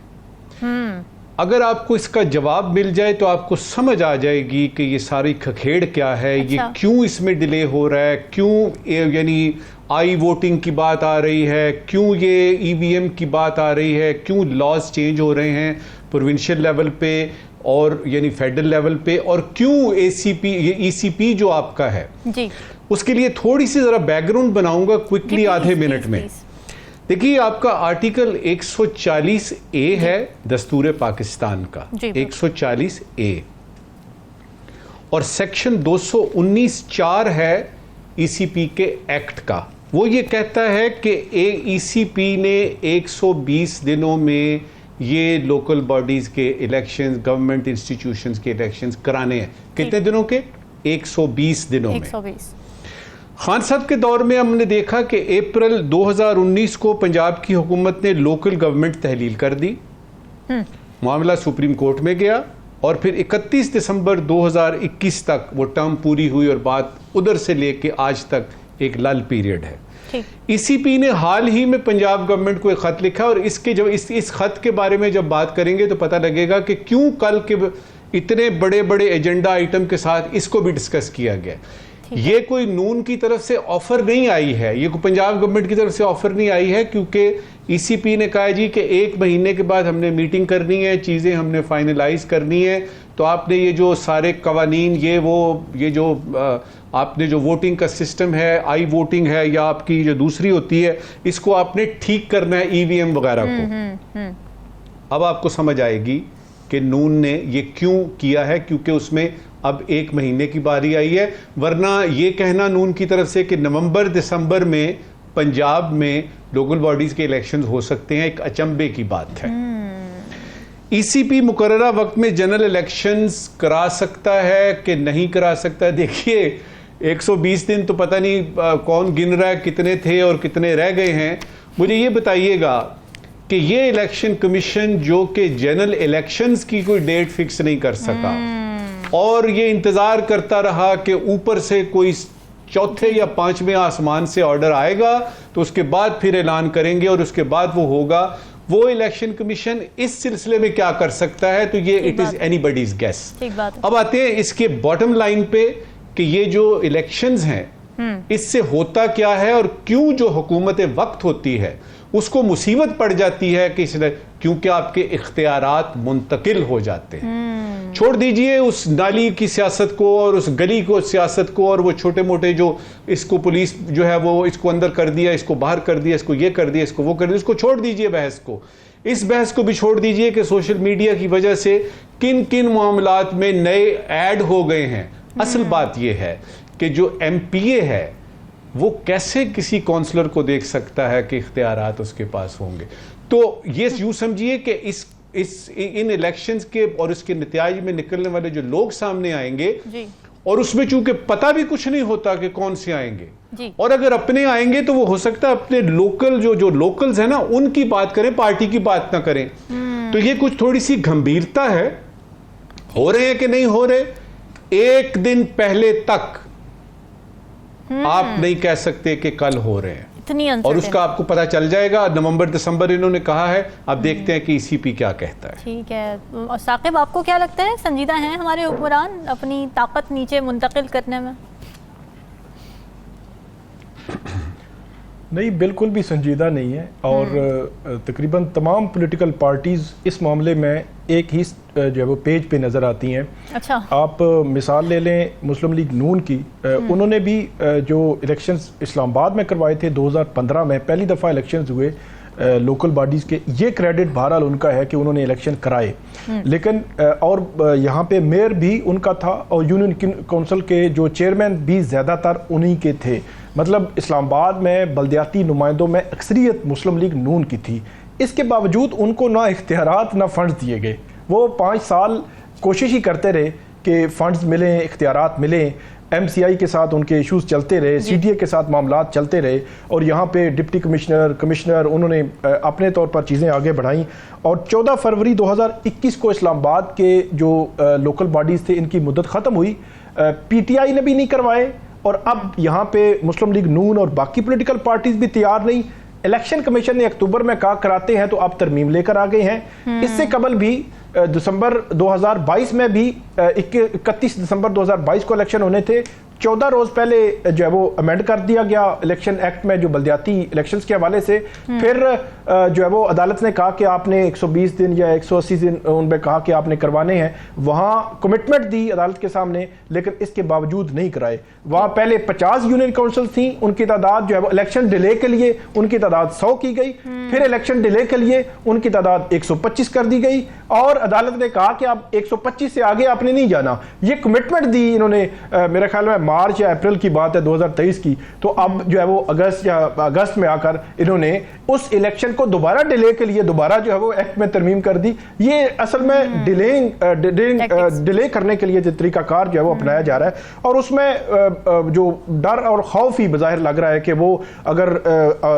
अगर आपको इसका जवाब मिल जाए तो आपको समझ आ जाएगी कि ये सारी खखेड़ क्या है, ये क्यों इसमें डिले हो रहा है, क्यों यानी आई वोटिंग की बात आ रही है, क्यों ये ईवीएम की बात आ रही है, क्यों लॉज चेंज हो रहे हैं प्रोविंशियल लेवल पे और यानी फेडरल लेवल पे, और क्यों एसीपी ये ईसीपी जो आपका है जी। उसके लिए थोड़ी सी जरा बैकग्राउंड बनाऊंगा क्विकली आधे मिनट में। देखिए, आपका आर्टिकल 140 ए है दस्तूर पाकिस्तान का, 140 ए, और सेक्शन 219(4) है ईसीपी के एक्ट का। वो ये कहता है कि ईसीपी ने 120 दिनों में ये लोकल बॉडीज के इलेक्शंस, गवर्नमेंट इंस्टीट्यूशंस के इलेक्शंस कराने हैं। कितने दिनों के? 120 दिनों में। 120। खान साहब के दौर में हमने देखा कि अप्रैल 2019 को पंजाब की हुकूमत ने लोकल गवर्नमेंट तहलील कर दी, मामला सुप्रीम कोर्ट में गया, और फिर 31 दिसंबर 2021 तक वो टर्म पूरी हुई, और बात उधर से लेके आज तक एक लल पीरियड है। ईसीपी ने हाल ही में पंजाब गवर्नमेंट को एक खत लिखा, और इसके जब इस खत के बारे में जब बात करेंगे तो पता लगेगा कि क्यों कल के इतने बड़े बड़े एजेंडा आइटम के साथ इसको भी डिस्कस किया गया। ये कोई नून की तरफ से ऑफर नहीं आई है, ये कोई पंजाब गवर्नमेंट की तरफ से ऑफर नहीं आई है, क्योंकि ईसीपी ने कहा जी कि 1 महीने के बाद हमने मीटिंग करनी है, चीज़ें हमने फाइनलाइज करनी है, तो आपने ये जो सारे कवानीन ये जो आपने जो वोटिंग का सिस्टम है, आई वोटिंग है या आपकी जो दूसरी होती है, इसको आपने ठीक करना है, ईवीएम वगैरह को। अब आपको समझ आएगी कि नून ने ये क्यों किया है, क्योंकि उसमें अब 1 महीने की बारी आई है। वरना ये कहना नून की तरफ से कि नवंबर दिसंबर में पंजाब में लोकल बॉडीज के इलेक्शन हो सकते हैं, एक अचंभे की बात है। ईसीपी मुकर्ररा वक्त में जनरल इलेक्शंस करा सकता है कि नहीं करा सकता है। देखिए 120 दिन तो पता नहीं कौन गिन रहा है कितने थे और कितने रह गए हैं। मुझे ये बताइएगा कि ये इलेक्शन कमीशन जो कि जनरल इलेक्शंस की कोई डेट फिक्स नहीं कर सका और ये इंतजार करता रहा कि ऊपर से कोई चौथे या 5वें आसमान से ऑर्डर आएगा तो उसके बाद फिर ऐलान करेंगे और उसके बाद वो होगा। वो इलेक्शन कमीशन इस सिलसिले में क्या कर सकता है, तो ये इट इज एनीबडीज गेस। अब आते हैं इसके बॉटम लाइन पे कि ये जो इलेक्शंस हैं इससे होता क्या है और क्यों जो हुकूमत वक्त होती है उसको मुसीबत पड़ जाती है कि क्योंकि आपके इख्तियारात मुंतकिल हो जाते हैं। छोड़ दीजिए उस नाली की सियासत को और उस गली को सियासत को और वो छोटे मोटे जो इसको पुलिस जो है वो इसको अंदर कर दिया, इसको बाहर कर दिया, इसको ये कर दिया, इसको वो कर दिया, इसको छोड़ दीजिए बहस को। इस बहस को भी छोड़ दीजिए कि सोशल मीडिया की वजह से किन किन मामलात में नए ऐड हो गए हैं। असल बात यह है कि जो एमपीए है वो कैसे किसी काउंसलर को देख सकता है कि इख्तियारात उसके पास होंगे। तो ये यूं समझिए कि इन इलेक्शंस के और इसके नतीजे में निकलने वाले जो लोग सामने आएंगे जी। और उसमें चूंकि पता भी कुछ नहीं होता कि कौन से आएंगे जी। और अगर अपने आएंगे तो वो हो सकता है अपने लोकल जो लोकल्स है ना उनकी बात करें, पार्टी की बात ना करें। तो ये कुछ थोड़ी सी गंभीरता है। हो रहे हैं कि नहीं हो रहे, एक दिन पहले तक आप नहीं कह सकते कि कल हो रहे हैं, और उसका आपको पता चल जाएगा। नवंबर दिसंबर इन्होंने कहा है, अब देखते हैं कि ईसीपी क्या कहता है। ठीक है। और साकिब आपको क्या लगता है, संजीदा हैं हमारे हुक्मरान अपनी ताकत नीचे मुंतकिल करने में? नहीं, बिल्कुल भी संजीदा नहीं है। और तकरीबन तमाम पॉलिटिकल पार्टीज इस मामले में एक ही जो है वो पेज पे नज़र आती हैं। अच्छा। आप मिसाल ले लें मुस्लिम लीग नून की, उन्होंने भी जो इलेक्शंस इस्लामाबाद में करवाए थे 2015 में, पहली दफ़ा इलेक्शंस हुए लोकल बॉडीज़ के, ये क्रेडिट बहरहाल उनका है कि उन्होंने इलेक्शन कराए। लेकिन और यहाँ पे मेयर भी उनका था और यूनियन काउंसिल के जो चेयरमैन भी ज़्यादातर उन्हीं के थे। मतलब इस्लामाबाद में बल्दियाती नुमाइंदों में अक्सरियत मुस्लिम लीग नून की थी। इसके बावजूद उनको ना इख्तियारात ना फंड्स दिए गए। वो 5 साल कोशिश ही करते रहे कि फ़ंड्स मिलें, इख्तियारात मिलें। MCI के साथ उनके इश्यूज चलते रहे, CDA के साथ मामलात चलते रहे, और यहाँ पे डिप्टी कमिश्नर उन्होंने अपने तौर पर चीज़ें आगे बढ़ाईं। और 14 फरवरी 2021 को इस्लामाबाद के जो लोकल बॉडीज़ थे इनकी मुद्दत ख़त्म हुई। PTI ने भी नहीं करवाए, और अब यहाँ पे मुस्लिम लीग नून और बाकी पॉलिटिकल पार्टीज भी तैयार नहीं। इलेक्शन कमीशन ने अक्टूबर में कहा कराते हैं, तो अब तरमीम लेकर आ गए हैं। इससे कबल भी दिसंबर 2022 में भी 31 दिसंबर 2022 को इलेक्शन होने थे। 14 रोज पहले जो है वो अमेंड कर दिया गया इलेक्शन एक्ट में, जो बल्दियाती इलेक्शंस के हवाले से। फिर जो है वो अदालत ने कहा कि आपने 120 दिन या 180 दिन उनमें कहा कि आपने करवाने हैं। वहाँ कमिटमेंट दी अदालत के सामने, लेकिन इसके बावजूद नहीं कराए। वहाँ पहले 50 यूनियन काउंसिल थी, उनकी तादाद जो है वो इलेक्शन डिले के लिए उनकी तादाद 100 की गई। फिर इलेक्शन डिले के लिए उनकी तादाद 125 कर दी गई, और अदालत ने कहा कि आप 125 से आगे आपने नहीं जाना। ये कमिटमेंट दी इन्होंने, मेरे ख्याल में मार्च या अप्रैल की बात है 2023 की। तो अब जो है वो अगस्त में आकर इन्होंने उस इलेक्शन को दोबारा डिले के लिए दोबारा जो है वो एक्ट में तरमीम कर दी। ये असल में डिले करने के लिए जो तरीकाकार जो है वो अपनाया जा रहा है, और उसमें जो डर और खौफ ही बज़ाहिर लग रहा है कि वो अगर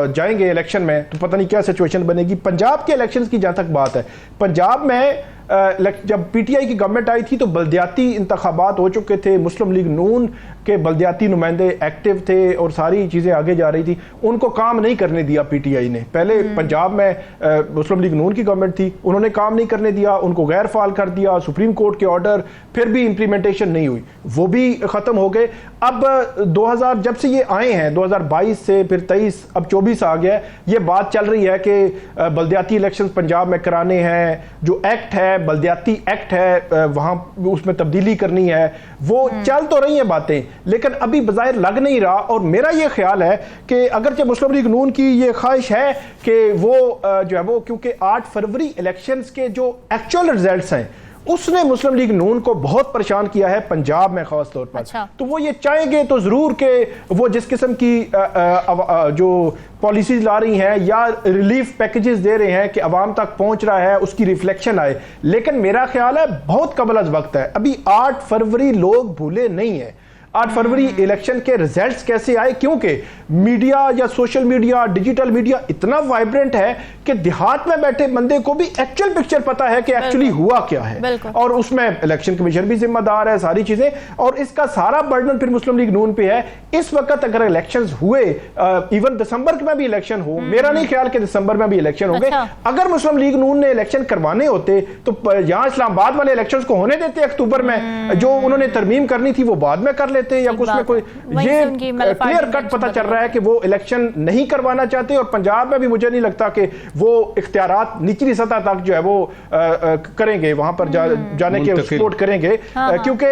जाएंगे इलेक्शन में तो पता नहीं क्या सिचुएशन बनेगी। पंजाब के इलेक्शन की जहाँ तक बात है, पंजाब में जब पीटीआई की गवर्नमेंट आई थी तो बल्दियाती इंतखाबात हो चुके थे, मुस्लिम लीग नून के बल्दियाती नुमाइंदे एक्टिव थे और सारी चीज़ें आगे जा रही थी, उनको काम नहीं करने दिया पीटीआई ने। पहले पंजाब में मुस्लिम लीग नून की गवर्नमेंट थी, उन्होंने काम नहीं करने दिया, उनको गैर फाल कर दिया, सुप्रीम कोर्ट के ऑर्डर, फिर भी इंप्लीमेंटेशन नहीं हुई, वो भी ख़त्म हो गए। अब 2000 जब से ये आए हैं, 2022 से फिर 23, अब 24 आ गया, ये बात चल रही है कि बल्दियाती इलेक्शन पंजाब में कराने हैं, जो एक्ट है बल्दियाती एक्ट है वहाँ उसमें तब्दीली करनी है, वो चल तो रही हैं बातें, लेकिन अभी बज़ाहिर लग नहीं रहा। और मेरा ये ख्याल है कि अगरचे मुस्लिम लीग नून की ये ख्वाहिश है कि वो जो है वो, क्योंकि 8 फरवरी इलेक्शंस के जो एक्चुअल रिजल्ट्स हैं उसने मुस्लिम लीग नून को बहुत परेशान किया है पंजाब में खास तौर पर। अच्छा। तो वो ये चाहेंगे तो जरूर कि वो जिस किस्म की जो पॉलिसीज ला रही हैं या रिलीफ पैकेजेस दे रहे हैं कि अवाम तक पहुंच रहा है, उसकी रिफ्लेक्शन आए, लेकिन मेरा ख्याल है बहुत कबल अज वक्त है। अभी 8 फरवरी लोग भूले नहीं है। 8 फरवरी इलेक्शन के रिजल्ट्स कैसे आए, क्योंकि मीडिया या सोशल मीडिया, डिजिटल मीडिया इतना वाइब्रेंट है कि देहात में बैठे बंदे को भी एक्चुअल पिक्चर पता है कि एक्चुअली हुआ क्या है, और उसमें इलेक्शन कमीशन भी जिम्मेदार है, सारी चीजें, और इसका सारा बर्डन फिर मुस्लिम लीग नून पे है। इस वक्त अगर इलेक्शंस हुए, इवन दिसंबर में भी इलेक्शन हो, मेरा नहीं ख्याल कि दिसंबर में भी इलेक्शन होंगे। अगर मुस्लिम लीग नून ने इलेक्शन करवाने होते तो यहाँ इस्लामाबाद वाले इलेक्शन को होने देते अक्टूबर में, जो उन्होंने तरमीम करनी थी वो बाद में कर लेते, या कुछ में कोई, ये क्लियर कट पता चल रहा है कि वो इलेक्शन नहीं करवाना चाहते। और पंजाब में भी मुझे नहीं लगता कि वो इख्तियारात निचली सतह तक जो है वो करेंगे, वहां पर जाने के सपोर्ट करेंगे। क्योंकि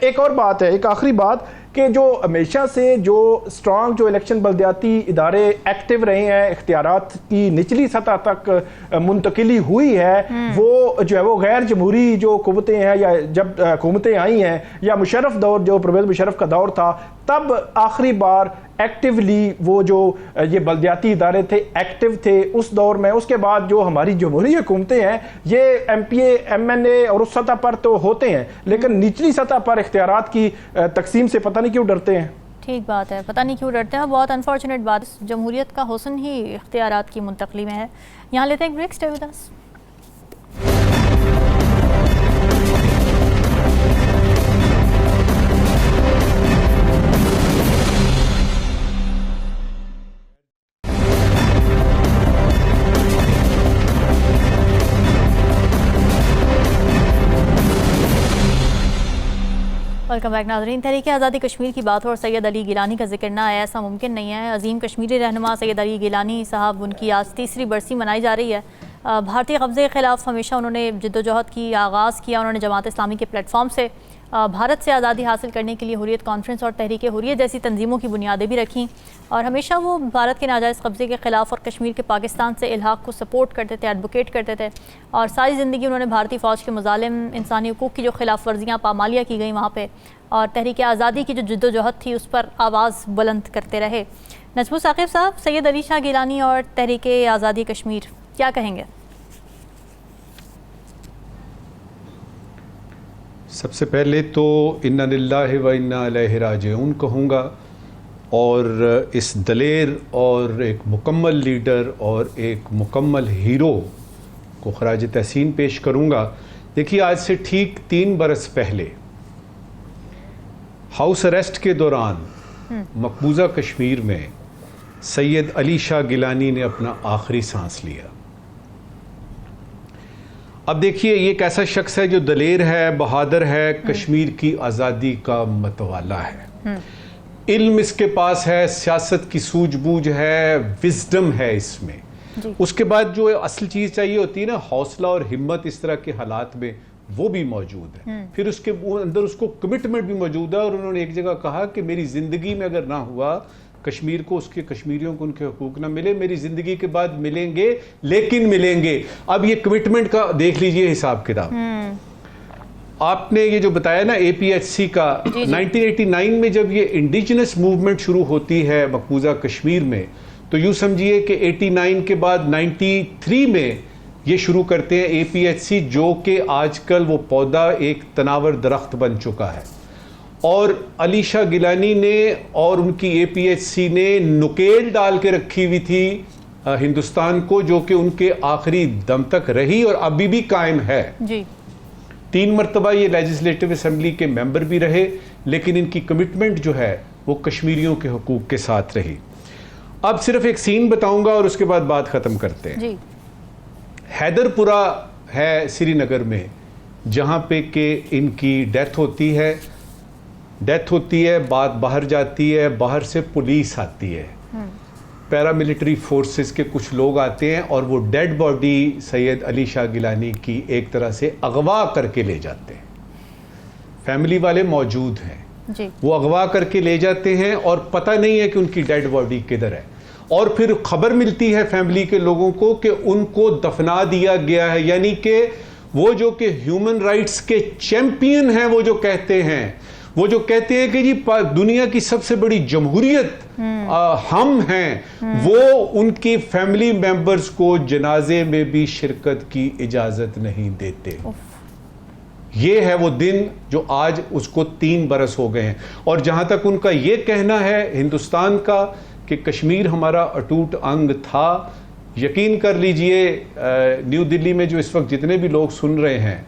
एक और बात है, एक आखिरी बात, कि जो हमेशा से जो स्ट्रांग जो इलेक्शन बल्दियाती इदारे एक्टिव रहे हैं, इख्तियारात की निचली सतह तक मुंतकिली हुई है, वो जो है वो गैर जमहूरी जो कुव्वतें हैं, या जब हुकूमतें आई हैं, या मुशर्रफ दौर जो परवेज़ मुशर्रफ का दौर था, तब आखिरी बार एक्टिवली वो जो ये बल्दियाती इदारे थे एक्टिव थे उस दौर में। उसके बाद जो हमारी जमहूरी हुकूमतें हैं, ये MPA MNA और उस सतह पर तो होते हैं, लेकिन निचली सतह पर इख्तियारात की तकसीम से पता नहीं क्यों डरते हैं। ठीक बात है, पता नहीं क्यों डरते हैं, बहुत अनफॉर्चुनेट बात। जमहूरियत का हुस्न ही इख्तियारात की मुंतकली में है। यहाँ लेते हैं एक break, stay with us. Welcome back नाज़रीन। तहरीक आज़ादी कश्मीर की बात हो और सैयद अली गिलानी का जिक्र ना आया, ऐसा मुमकिन नहीं है। अजीम कश्मीरी रहनुमा सैयद अली गिलानी साहब, उनकी आज 3री बरसी मनाई जा रही है। भारतीय कब्ज़े के ख़िलाफ़ हमेशा उन्होंने जद्दोजहद की, आगाज़ किया। उन्होंने जमात इस्लामी के प्लेटफॉर्म से भारत से आज़ादी हासिल करने के लिए हुर्रियत कॉन्फ्रेंस और तहरीक हुर्रियत जैसी तंजीमों की बुनियादें भी रखीं, और हमेशा वो भारत के नाजायज़ कब्ज़े के ख़िलाफ़ और कश्मीर के पाकिस्तान से इल्हाक़ को सपोर्ट करते थे, एडवोकेट करते थे। और सारी ज़िंदगी उन्होंने भारतीय फ़ौज के मुज़ालिम, इंसानी हुकूक़ की जो खिलाफ़ वर्जियाँ पामालियाँ की गई वहाँ पर, और तहरीक आज़ादी की जो जद्दोजहद थी उस पर आवाज़ बुलंद करते रहे। नजमुल साकिब साहब, सैयद अली शाह गिलानी और तहरीक आज़ादी कश्मीर, क्या कहेंगे? सबसे पहले तो इन्ना लिल्लाहि व इन्ना इलैहि राजिऊन कहूँगा, और इस दलेर और एक मुकम्मल लीडर और एक मुकम्मल हीरो को खराज तहसीन पेश करूँगा। देखिए, आज से ठीक 3 बरस पहले हाउस अरेस्ट के दौरान मकबूजा कश्मीर में सैयद अली शाह गिलानी ने अपना आखिरी सांस लिया। अब देखिए, ये एक ऐसा शख्स है जो दलेर है, बहादुर है, कश्मीर की आज़ादी का मतवाला है। इल्म इसके पास है, सियासत की सूझबूझ है, विजडम है इसमें। उसके बाद जो असल चीज़ चाहिए होती है ना, हौसला और हिम्मत, इस तरह के हालात में वो भी मौजूद है। फिर उसके अंदर उसको कमिटमेंट भी मौजूद है। और उन्होंने एक जगह कहा कि मेरी ज़िंदगी में अगर ना हुआ, कश्मीर को, उसके कश्मीरियों को उनके हकूक ना मिले, मेरी ज़िंदगी के बाद मिलेंगे, लेकिन मिलेंगे। अब ये कमिटमेंट का देख लीजिए हिसाब किताब। आपने ये जो बताया ना APHC का, 1989 में जब ये इंडिजिनस मूवमेंट शुरू होती है मकबूजा कश्मीर में, तो यूँ समझिए कि 89 के बाद 93 में ये शुरू करते हैं APHC, जो कि आजकल वो पौधा एक तनावर दरख्त बन चुका है। और अली शाह गिलानी ने और उनकी APHC ने नुकेल डाल के रखी हुई थी हिंदुस्तान को, जो कि उनके आखिरी दम तक रही और अभी भी कायम है। जी। 3 मरतबा ये लेजिस्लेटिव असेंबली के मेंबर भी रहे, लेकिन इनकी कमिटमेंट जो है वो कश्मीरियों के हुकूक के साथ रही। अब सिर्फ एक सीन बताऊंगा और उसके बाद बात ख़त्म करते हैं। जी। हैदरपुरा है श्रीनगर में, जहाँ पे कि इनकी डेथ होती है, बात बाहर जाती है, बाहर से पुलिस आती है, पैरामिलिट्री फोर्सेस के कुछ लोग आते हैं और वो डेड बॉडी सैयद अली शाह गिलानी की एक तरह से अगवा करके ले जाते हैं। फैमिली वाले मौजूद हैं जी। वो अगवा करके ले जाते हैं और पता नहीं है कि उनकी डेड बॉडी किधर है, और फिर खबर मिलती है फैमिली के लोगों को कि उनको दफना दिया गया है। यानी कि वो जो कि ह्यूमन राइट्स के चैंपियन हैं, वो जो कहते हैं कि जी दुनिया की सबसे बड़ी जमहूरियत हम हैं, वो उनकी फैमिली मेंबर्स को जनाजे में भी शिरकत की इजाजत नहीं देते। ये है वो दिन जो आज उसको 3 बरस हो गए हैं। और जहां तक उनका ये कहना है हिंदुस्तान का कि कश्मीर हमारा अटूट अंग था, यकीन कर लीजिए न्यू दिल्ली में जो इस वक्त जितने भी लोग सुन रहे हैं,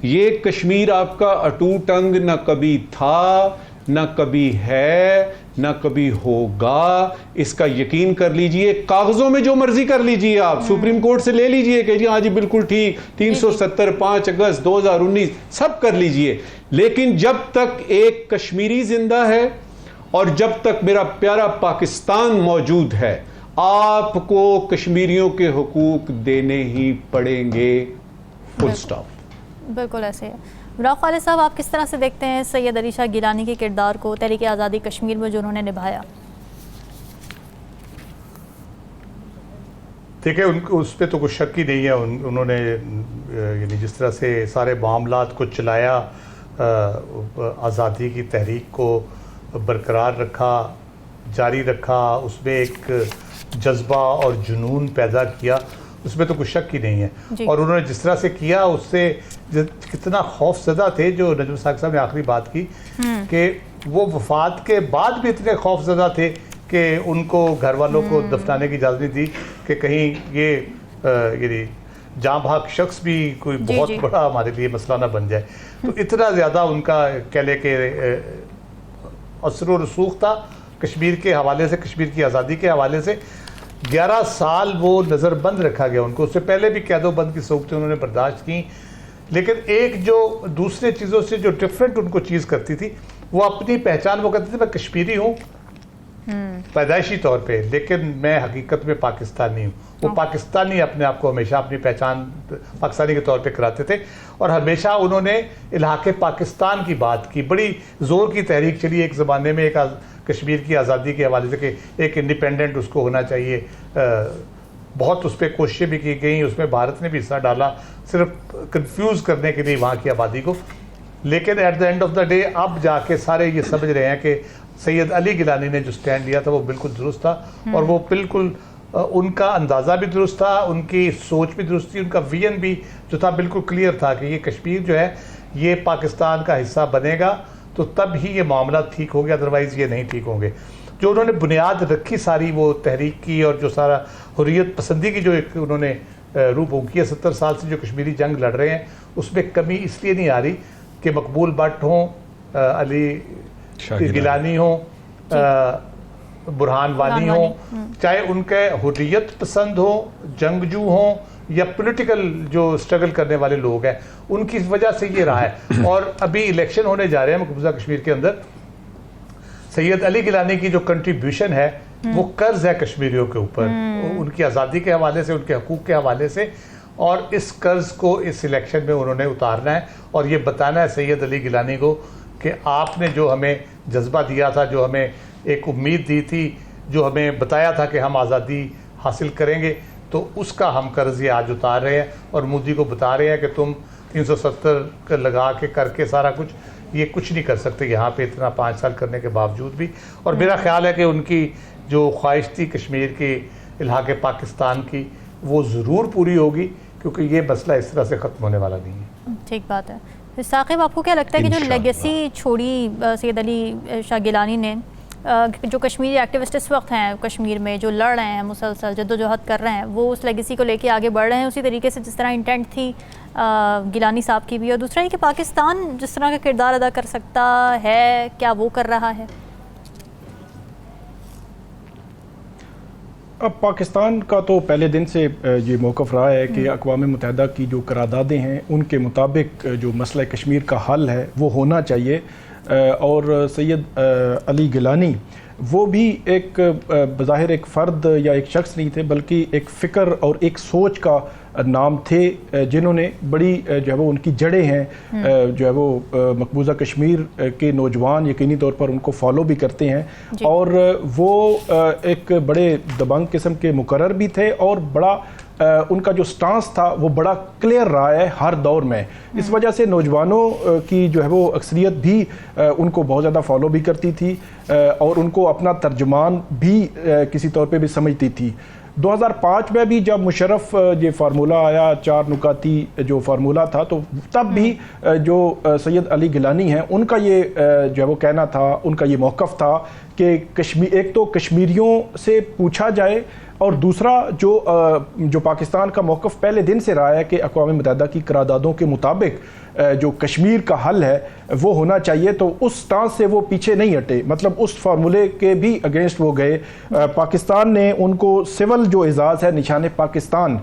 ये कश्मीर आपका अटूट अंग न कभी था, न कभी है, न कभी होगा। इसका यकीन कर लीजिए, कागजों में जो मर्जी कर लीजिए, आप सुप्रीम कोर्ट से ले लीजिए कि जी हाँ जी बिल्कुल ठीक, 370 5 अगस्त 2019 सब कर लीजिए, लेकिन जब तक एक कश्मीरी जिंदा है और जब तक मेरा प्यारा पाकिस्तान मौजूद है, आपको कश्मीरियों के हुकूक देने ही पड़ेंगे, फुल स्टॉप। बिल्कुल ऐसे है। राव खालिद साहब, आप किस तरह से देखते हैं सैयद अली शाह गिलानी के किरदार को तहरीक आज़ादी कश्मीर में जो उन्होंने निभाया? देखिए, उनको उस पर तो कुछ शक ही नहीं है। उन्होंने यानी जिस तरह से सारे मामलात को चलाया, आज़ादी की तहरीक को बरकरार रखा, जारी रखा, उसमें एक जज्बा और जुनून पैदा किया, उसमें तो कुछ शक ही नहीं है। और उन्होंने जिस तरह से किया, उससे कितना खौफजदा थे, जो नजम साहब ने आखिरी बात की कि वो वफात के बाद भी इतने खौफजदा थे कि उनको घर वालों को दफनाने की इजाज़त नहीं दी कि कहीं ये जाँ भाग शख्स भी कोई बहुत बड़ा हमारे लिए मसला ना बन जाए। तो इतना ज़्यादा उनका कह ले के असर व रसूख था कश्मीर के हवाले से, कश्मीर की आज़ादी के हवाले से। 11 साल वो नज़रबंद रखा गया उनको। उससे पहले भी कैदोबंद की सोबतें उन्होंने बर्दाश्त की, लेकिन एक जो दूसरे चीज़ों से जो डिफरेंट उनको चीज़ करती थी, वो अपनी पहचान, वो कहते थे मैं कश्मीरी हूँ पैदाइशी तौर पे, लेकिन मैं हकीकत में पाकिस्तानी हूँ। वो पाकिस्तानी अपने आप को हमेशा अपनी पहचान पाकिस्तानी के तौर पे कराते थे, और हमेशा उन्होंने इलाके पाकिस्तान की बात की। बड़ी ज़ोर की तहरीक चली एक ज़माने में, एक कश्मीर की आज़ादी के हवाले से कि एक इंडिपेंडेंट उसको होना चाहिए। बहुत उस पर कोशिशें भी की गई, उसमें भारत ने भी हिस्सा डाला सिर्फ कंफ्यूज करने के लिए वहाँ की आबादी को। लेकिन at the end of the day अब जाके सारे ये समझ रहे हैं कि सैयद अली गिलानी ने जो स्टैंड लिया था वो बिल्कुल दुरुस्त था, और वो बिल्कुल उनका अंदाज़ा भी दुरुस्त था, उनकी सोच भी दुरुस्त थी, उनका विजन भी जो था बिल्कुल क्लियर था कि ये कश्मीर जो है ये पाकिस्तान का हिस्सा बनेगा तो तब ही ये मामला ठीक हो गया, अदरवाइज़ ये नहीं ठीक होंगे। जो उन्होंने बुनियाद रखी सारी वो तहरीक की, और जो सारा हुर्रियत पसंदी की जो एक उन्होंने रूप की है, 70 साल से जो कश्मीरी जंग लड़ रहे हैं, उसमें कमी इसलिए नहीं आ रही कि मकबूल भट्ट हों, अली गिलानी हों, बुरहान वानी हों, चाहे उनके हुर्रियत पसंद हो, जंगजू हों, या पॉलिटिकल जो स्ट्रगल करने वाले लोग हैं, उनकी वजह से ये रहा है। और अभी इलेक्शन होने जा रहे हैं मकबूजा कश्मीर के अंदर। सैयद अली गिलानी की जो कंट्रीब्यूशन है वो कर्ज है कश्मीरियों के ऊपर, उनकी आज़ादी के हवाले से, उनके हकूक़ के हवाले से, और इस कर्ज को इस इलेक्शन में उन्होंने उतारना है और ये बताना है सैयद अली गिलानी को कि आपने जो हमें जज्बा दिया था, जो हमें एक उम्मीद दी थी, जो हमें बताया था कि हम आज़ादी हासिल करेंगे, तो उसका हम कर्ज ये आज उतार रहे हैं और मोदी को बता रहे हैं कि तुम 370 लगा के करके सारा कुछ ये कुछ नहीं कर सकते यहाँ पे इतना 5 साल करने के बावजूद भी। और मेरा ख्याल है कि उनकी जो ख्वाहिश थी कश्मीर के इलाके पाकिस्तान की, वो ज़रूर पूरी होगी, क्योंकि ये मसला इस तरह से ख़त्म होने वाला नहीं है। ठीक बात है। साकिब, आपको क्या लगता है कि जो लेगेसी छोड़ी सैयद अली शाह गिलानी ने, जो कश्मीरी एक्टिविस्ट इस वक्त हैं कश्मीर में, जो लड़ रहे हैं, मुसलसल जद्दोजहद कर रहे हैं, वो उस लेगेसी को लेके आगे बढ़ रहे हैं उसी तरीके से जिस तरह इंटेंट थी गिलानी साहब की भी। और दूसरा ये कि पाकिस्तान जिस तरह का किरदार अदा कर सकता है, क्या वो कर रहा है? अब पाकिस्तान का तो पहले दिन से ये मौक़िफ़ रहा है कि अक़वाम मुत्तहिदा की जो करारदादें हैं उनके मुताबिक जो मसला कश्मीर का हल है वो होना चाहिए। और सैयद अली गिलानी वो भी एक बज़ाहिर एक फ़र्द या एक शख्स नहीं थे, बल्कि एक फ़िक्र और एक सोच का नाम थे जिन्होंने बड़ी जो है वो उनकी जड़ें हैं, जो है वो मकबूजा कश्मीर के नौजवान यकीनी तौर पर उनको फॉलो भी करते हैं। और वो एक बड़े दबंग किस्म के मुकर्रर भी थे और बड़ा उनका जो स्टांस था वो बड़ा क्लियर रहा है हर दौर में। इस वजह से नौजवानों की जो है वो अक्सरियत भी उनको बहुत ज़्यादा फॉलो भी करती थी और उनको अपना तर्जुमान भी किसी तौर पे भी समझती थी। 2005 में भी जब मुशर्रफ ये फार्मूला आया, 4 नुकाती जो फार्मूला था, तो तब भी जो सैयद अली गिलानी हैं उनका ये जो है वो कहना था, उनका ये मौक़िफ़ था कि कश्मीर एक तो कश्मीरियों से पूछा जाए और दूसरा जो पाकिस्तान का मौक़िफ़ पहले दिन से रहा है कि अक़वाम मुत्तहिदा की करारदादों के मुताबिक जो कश्मीर का हल है वो होना चाहिए, तो उस स्टांस से वो पीछे नहीं हटे। मतलब उस फार्मूले के भी अगेंस्ट वो गए। पाकिस्तान ने उनको सिविल जो एजाज़ है निशान पाकिस्तान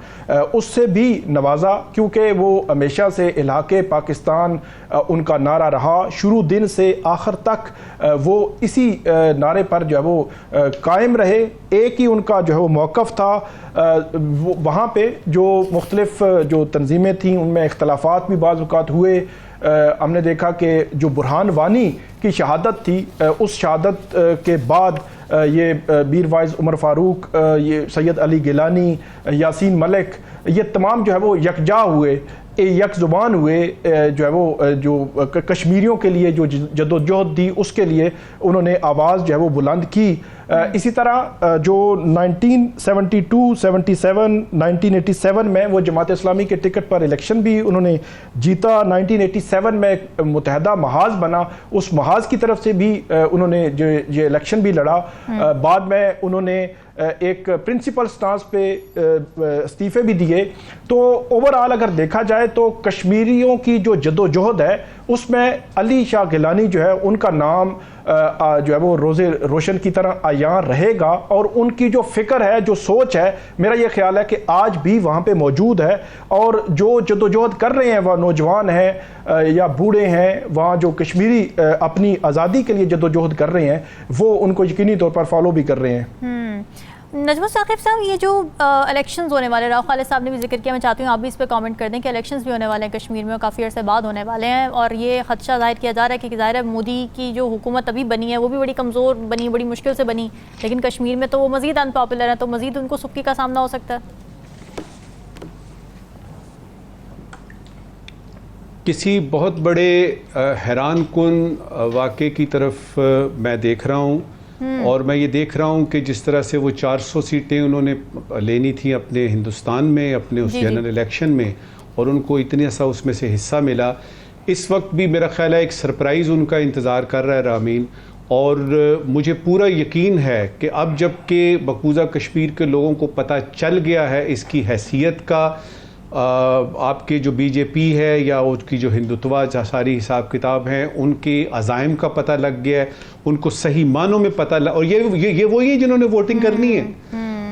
उससे भी नवाजा, क्योंकि वो हमेशा से इलाके पाकिस्तान उनका नारा रहा, शुरू दिन से आखिर तक वो इसी नारे पर जो है वो कायम रहे। एक ही उनका जो है वो मौक़िफ़ था। वहाँ पे जो मुख्तलिफ जो तंजीमें थीं उनमें इख्तलाफात भी बाज़ औक़ात हुए। हमने देखा कि जो बुरहान वानी की शहादत थी, उस शहादत के बाद ये मीर वाइज़ उमर फ़ारूक, ये सैयद अली गिलानी, यासीन मलिक, ये तमाम जो है वो यकजा हुए, एक ज़ुबान हुए, जो है वो जो कश्मीरियों के लिए जो जद्दोजहद थी उसके लिए उन्होंने आवाज़ जो है वो बुलंद की। इसी तरह जो 1972, 77, 1987 में वो जमात इस्लामी के टिकट पर इलेक्शन भी उन्होंने जीता। 1987 में मुत्तहिदा महाज बना, उस महाज की तरफ से भी उन्होंने ये इलेक्शन भी लड़ा। बाद में उन्होंने एक प्रिंसिपल स्टांस पे इस्तीफ़े भी दिए। तो ओवरऑल अगर देखा जाए तो कश्मीरियों की जो जद्दोजहद है उसमें अली शाह गिलानी जो है उनका नाम जो है वो रोज़े रोशन की तरह आयां रहेगा। और उनकी जो फ़िक्र है, जो सोच है, मेरा ये ख्याल है कि आज भी वहाँ पे मौजूद है। और जो जद्दोजहद कर रहे हैं वह नौजवान हैं या बूढ़े हैं, वहाँ जो कश्मीरी अपनी आज़ादी के लिए जद्दोजहद कर रहे हैं वो उनको यकीनी तौर पर फॉलो भी कर रहे हैं। नजमा साकिब साहब, ये जो इलेक्शंस होने वाले, राव खालिद साहब ने भी जिक्र किया, मैं चाहती हूँ आप भी इस पर कमेंट कर दें कि इलेक्शंस भी होने वाले हैं कश्मीर में और काफ़ी अर्से बाद होने वाले हैं। और ये खदशा जाहिर किया जा रहा है कि ज़ाहिर है मोदी की जो हुकूमत अभी बनी है वो भी बड़ी कमज़ोर बनी, बड़ी मुश्किल से बनी, लेकिन कश्मीर में तो वो मज़ीद अनपॉपुलर है, तो मज़ीद उनको सुक्की का सामना हो सकता है। किसी बहुत बड़े हैरान कुन वाक़े की तरफ मैं देख रहा हूँ। और मैं ये देख रहा हूँ कि जिस तरह से वो 400 सीटें उन्होंने लेनी थी अपने हिंदुस्तान में, अपने उस जनरल इलेक्शन में, और उनको इतने सा उसमें से हिस्सा मिला। इस वक्त भी मेरा ख्याल है एक सरप्राइज़ उनका इंतज़ार कर रहा है रामीन। और मुझे पूरा यकीन है कि अब जबकि मकबूजा कश्मीर के लोगों को पता चल गया है इसकी हैसियत का, आपके जो बीजेपी है या उसकी जो हिंदुत्वा सारी हिसाब किताब हैं उनके अज़ाइम का पता लग गया है, उनको सही मानों में पता लग, और ये वही है जिन्होंने वोटिंग करनी है,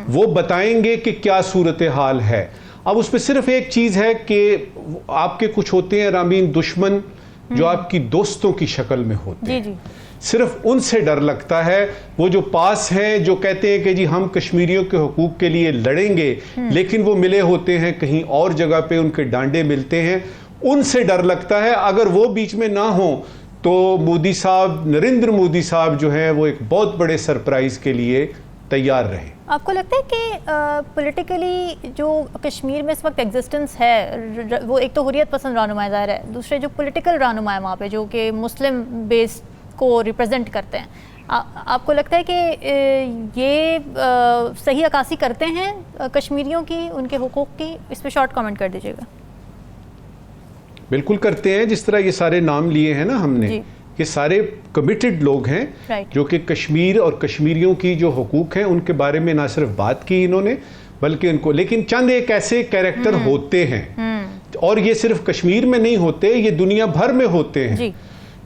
वो बताएंगे कि क्या सूरत हाल है। अब उसमें सिर्फ एक चीज़ है कि आपके कुछ होते हैं रामीन दुश्मन जो आपकी दोस्तों की शक्ल में होते हैं, सिर्फ उनसे डर लगता है। वो जो पास हैं, जो कहते हैं कि जी हम कश्मीरियों के हुकूक के लिए लड़ेंगे, लेकिन वो मिले होते हैं कहीं और जगह पे, उनके डांडे मिलते हैं, उनसे डर लगता है। अगर वो बीच में ना हो तो मोदी साहब, नरेंद्र मोदी साहब जो हैं वो एक बहुत बड़े सरप्राइज के लिए तैयार रहे। आपको लगता है कि पॉलिटिकली जो कश्मीर में इस वक्त एग्जिस्टेंस है, वो एक तो हुर्रियत पसंद रहनुमा ज़ाहिर है, दूसरे जो पॉलिटिकल रहनुमा है वहाँ पे जो कि मुस्लिम बेस्ड को रिप्रेजेंट करते हैं, आपको लगता है कि ये सही अक्कासी करते हैं कश्मीरियों की, उनके हुकूक की? इस पे शॉर्ट कमेंट कर दीजिएगा। बिल्कुल करते हैं। जिस तरह ये सारे नाम लिए हैं ना हमने, ये सारे कमिटेड लोग हैं Right. जो कि कश्मीर और कश्मीरियों की जो हुकूक हैं उनके बारे में ना सिर्फ बात की इन्होंने, बल्कि उनको, लेकिन चंद एक ऐसे कैरेक्टर होते हैं और ये सिर्फ कश्मीर में नहीं होते, ये दुनिया भर में होते हैं जी।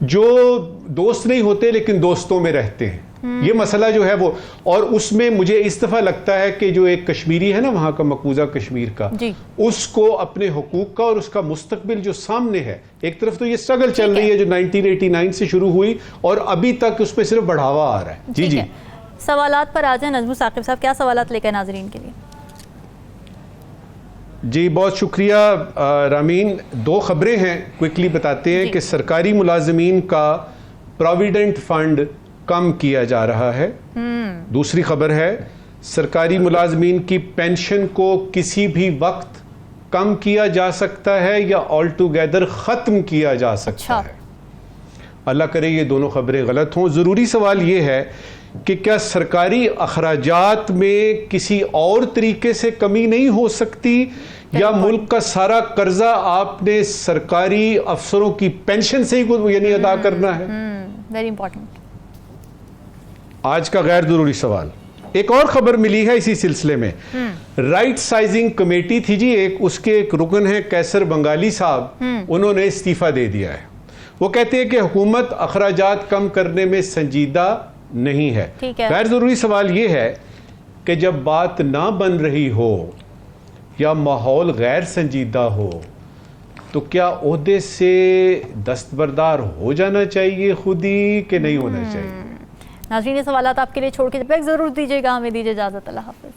जो दोस्त नहीं होते लेकिन दोस्तों में रहते हैं। ये मसला जो है वो, और उसमें मुझे इस दफा लगता है कि जो एक कश्मीरी है ना वहां का, मकबूजा कश्मीर का, उसको अपने हुकूक का और उसका मुस्तकबिल जो सामने है, एक तरफ तो ये स्ट्रगल चल रही है जो 1989 से शुरू हुई और अभी तक उसमें सिर्फ बढ़ावा आ रहा है। जी जी, सवालात पर आ जाए नजमुल साकिब साहब, क्या सवालात लेकर नाजरीन के लिए? जी बहुत शुक्रिया रामीन। दो खबरें हैं, क्विकली बताते हैं कि सरकारी मुलाजमीन का प्रोविडेंट फंड कम किया जा रहा है। दूसरी खबर है सरकारी मुलाजमीन की पेंशन को किसी भी वक्त कम किया जा सकता है या ऑल टुगेदर ख़त्म किया जा सकता है। अल्लाह करे ये दोनों खबरें गलत हों। ज़रूरी सवाल ये है कि क्या सरकारी अखराजात में किसी और तरीके से कमी नहीं हो सकती, या मुल्क का सारा कर्जा आपने सरकारी अफसरों की पेंशन से ही यानी अदा करना है? Very important. आज का गैर जरूरी सवाल, एक और खबर मिली है इसी सिलसिले में। राइट साइजिंग कमेटी थी जी एक, उसके एक रुकन है कैसर बंगाली साहब, उन्होंने इस्तीफा दे दिया है। वो कहते हैं कि हुकूमत अखराजात कम करने में संजीदा नहीं है। गैर जरूरी सवाल ये है कि जब बात ना बन रही हो या माहौल गैर संजीदा हो तो क्या ओहदे से दस्तबरदार हो जाना चाहिए खुद ही कि नहीं होना चाहिए? नाज़रीन ये सवालात आपके लिए छोड़ के जब तक जरूर दीजिएगा, हमें दीजिए इजाजत। अल्लाह हाफ़िज़।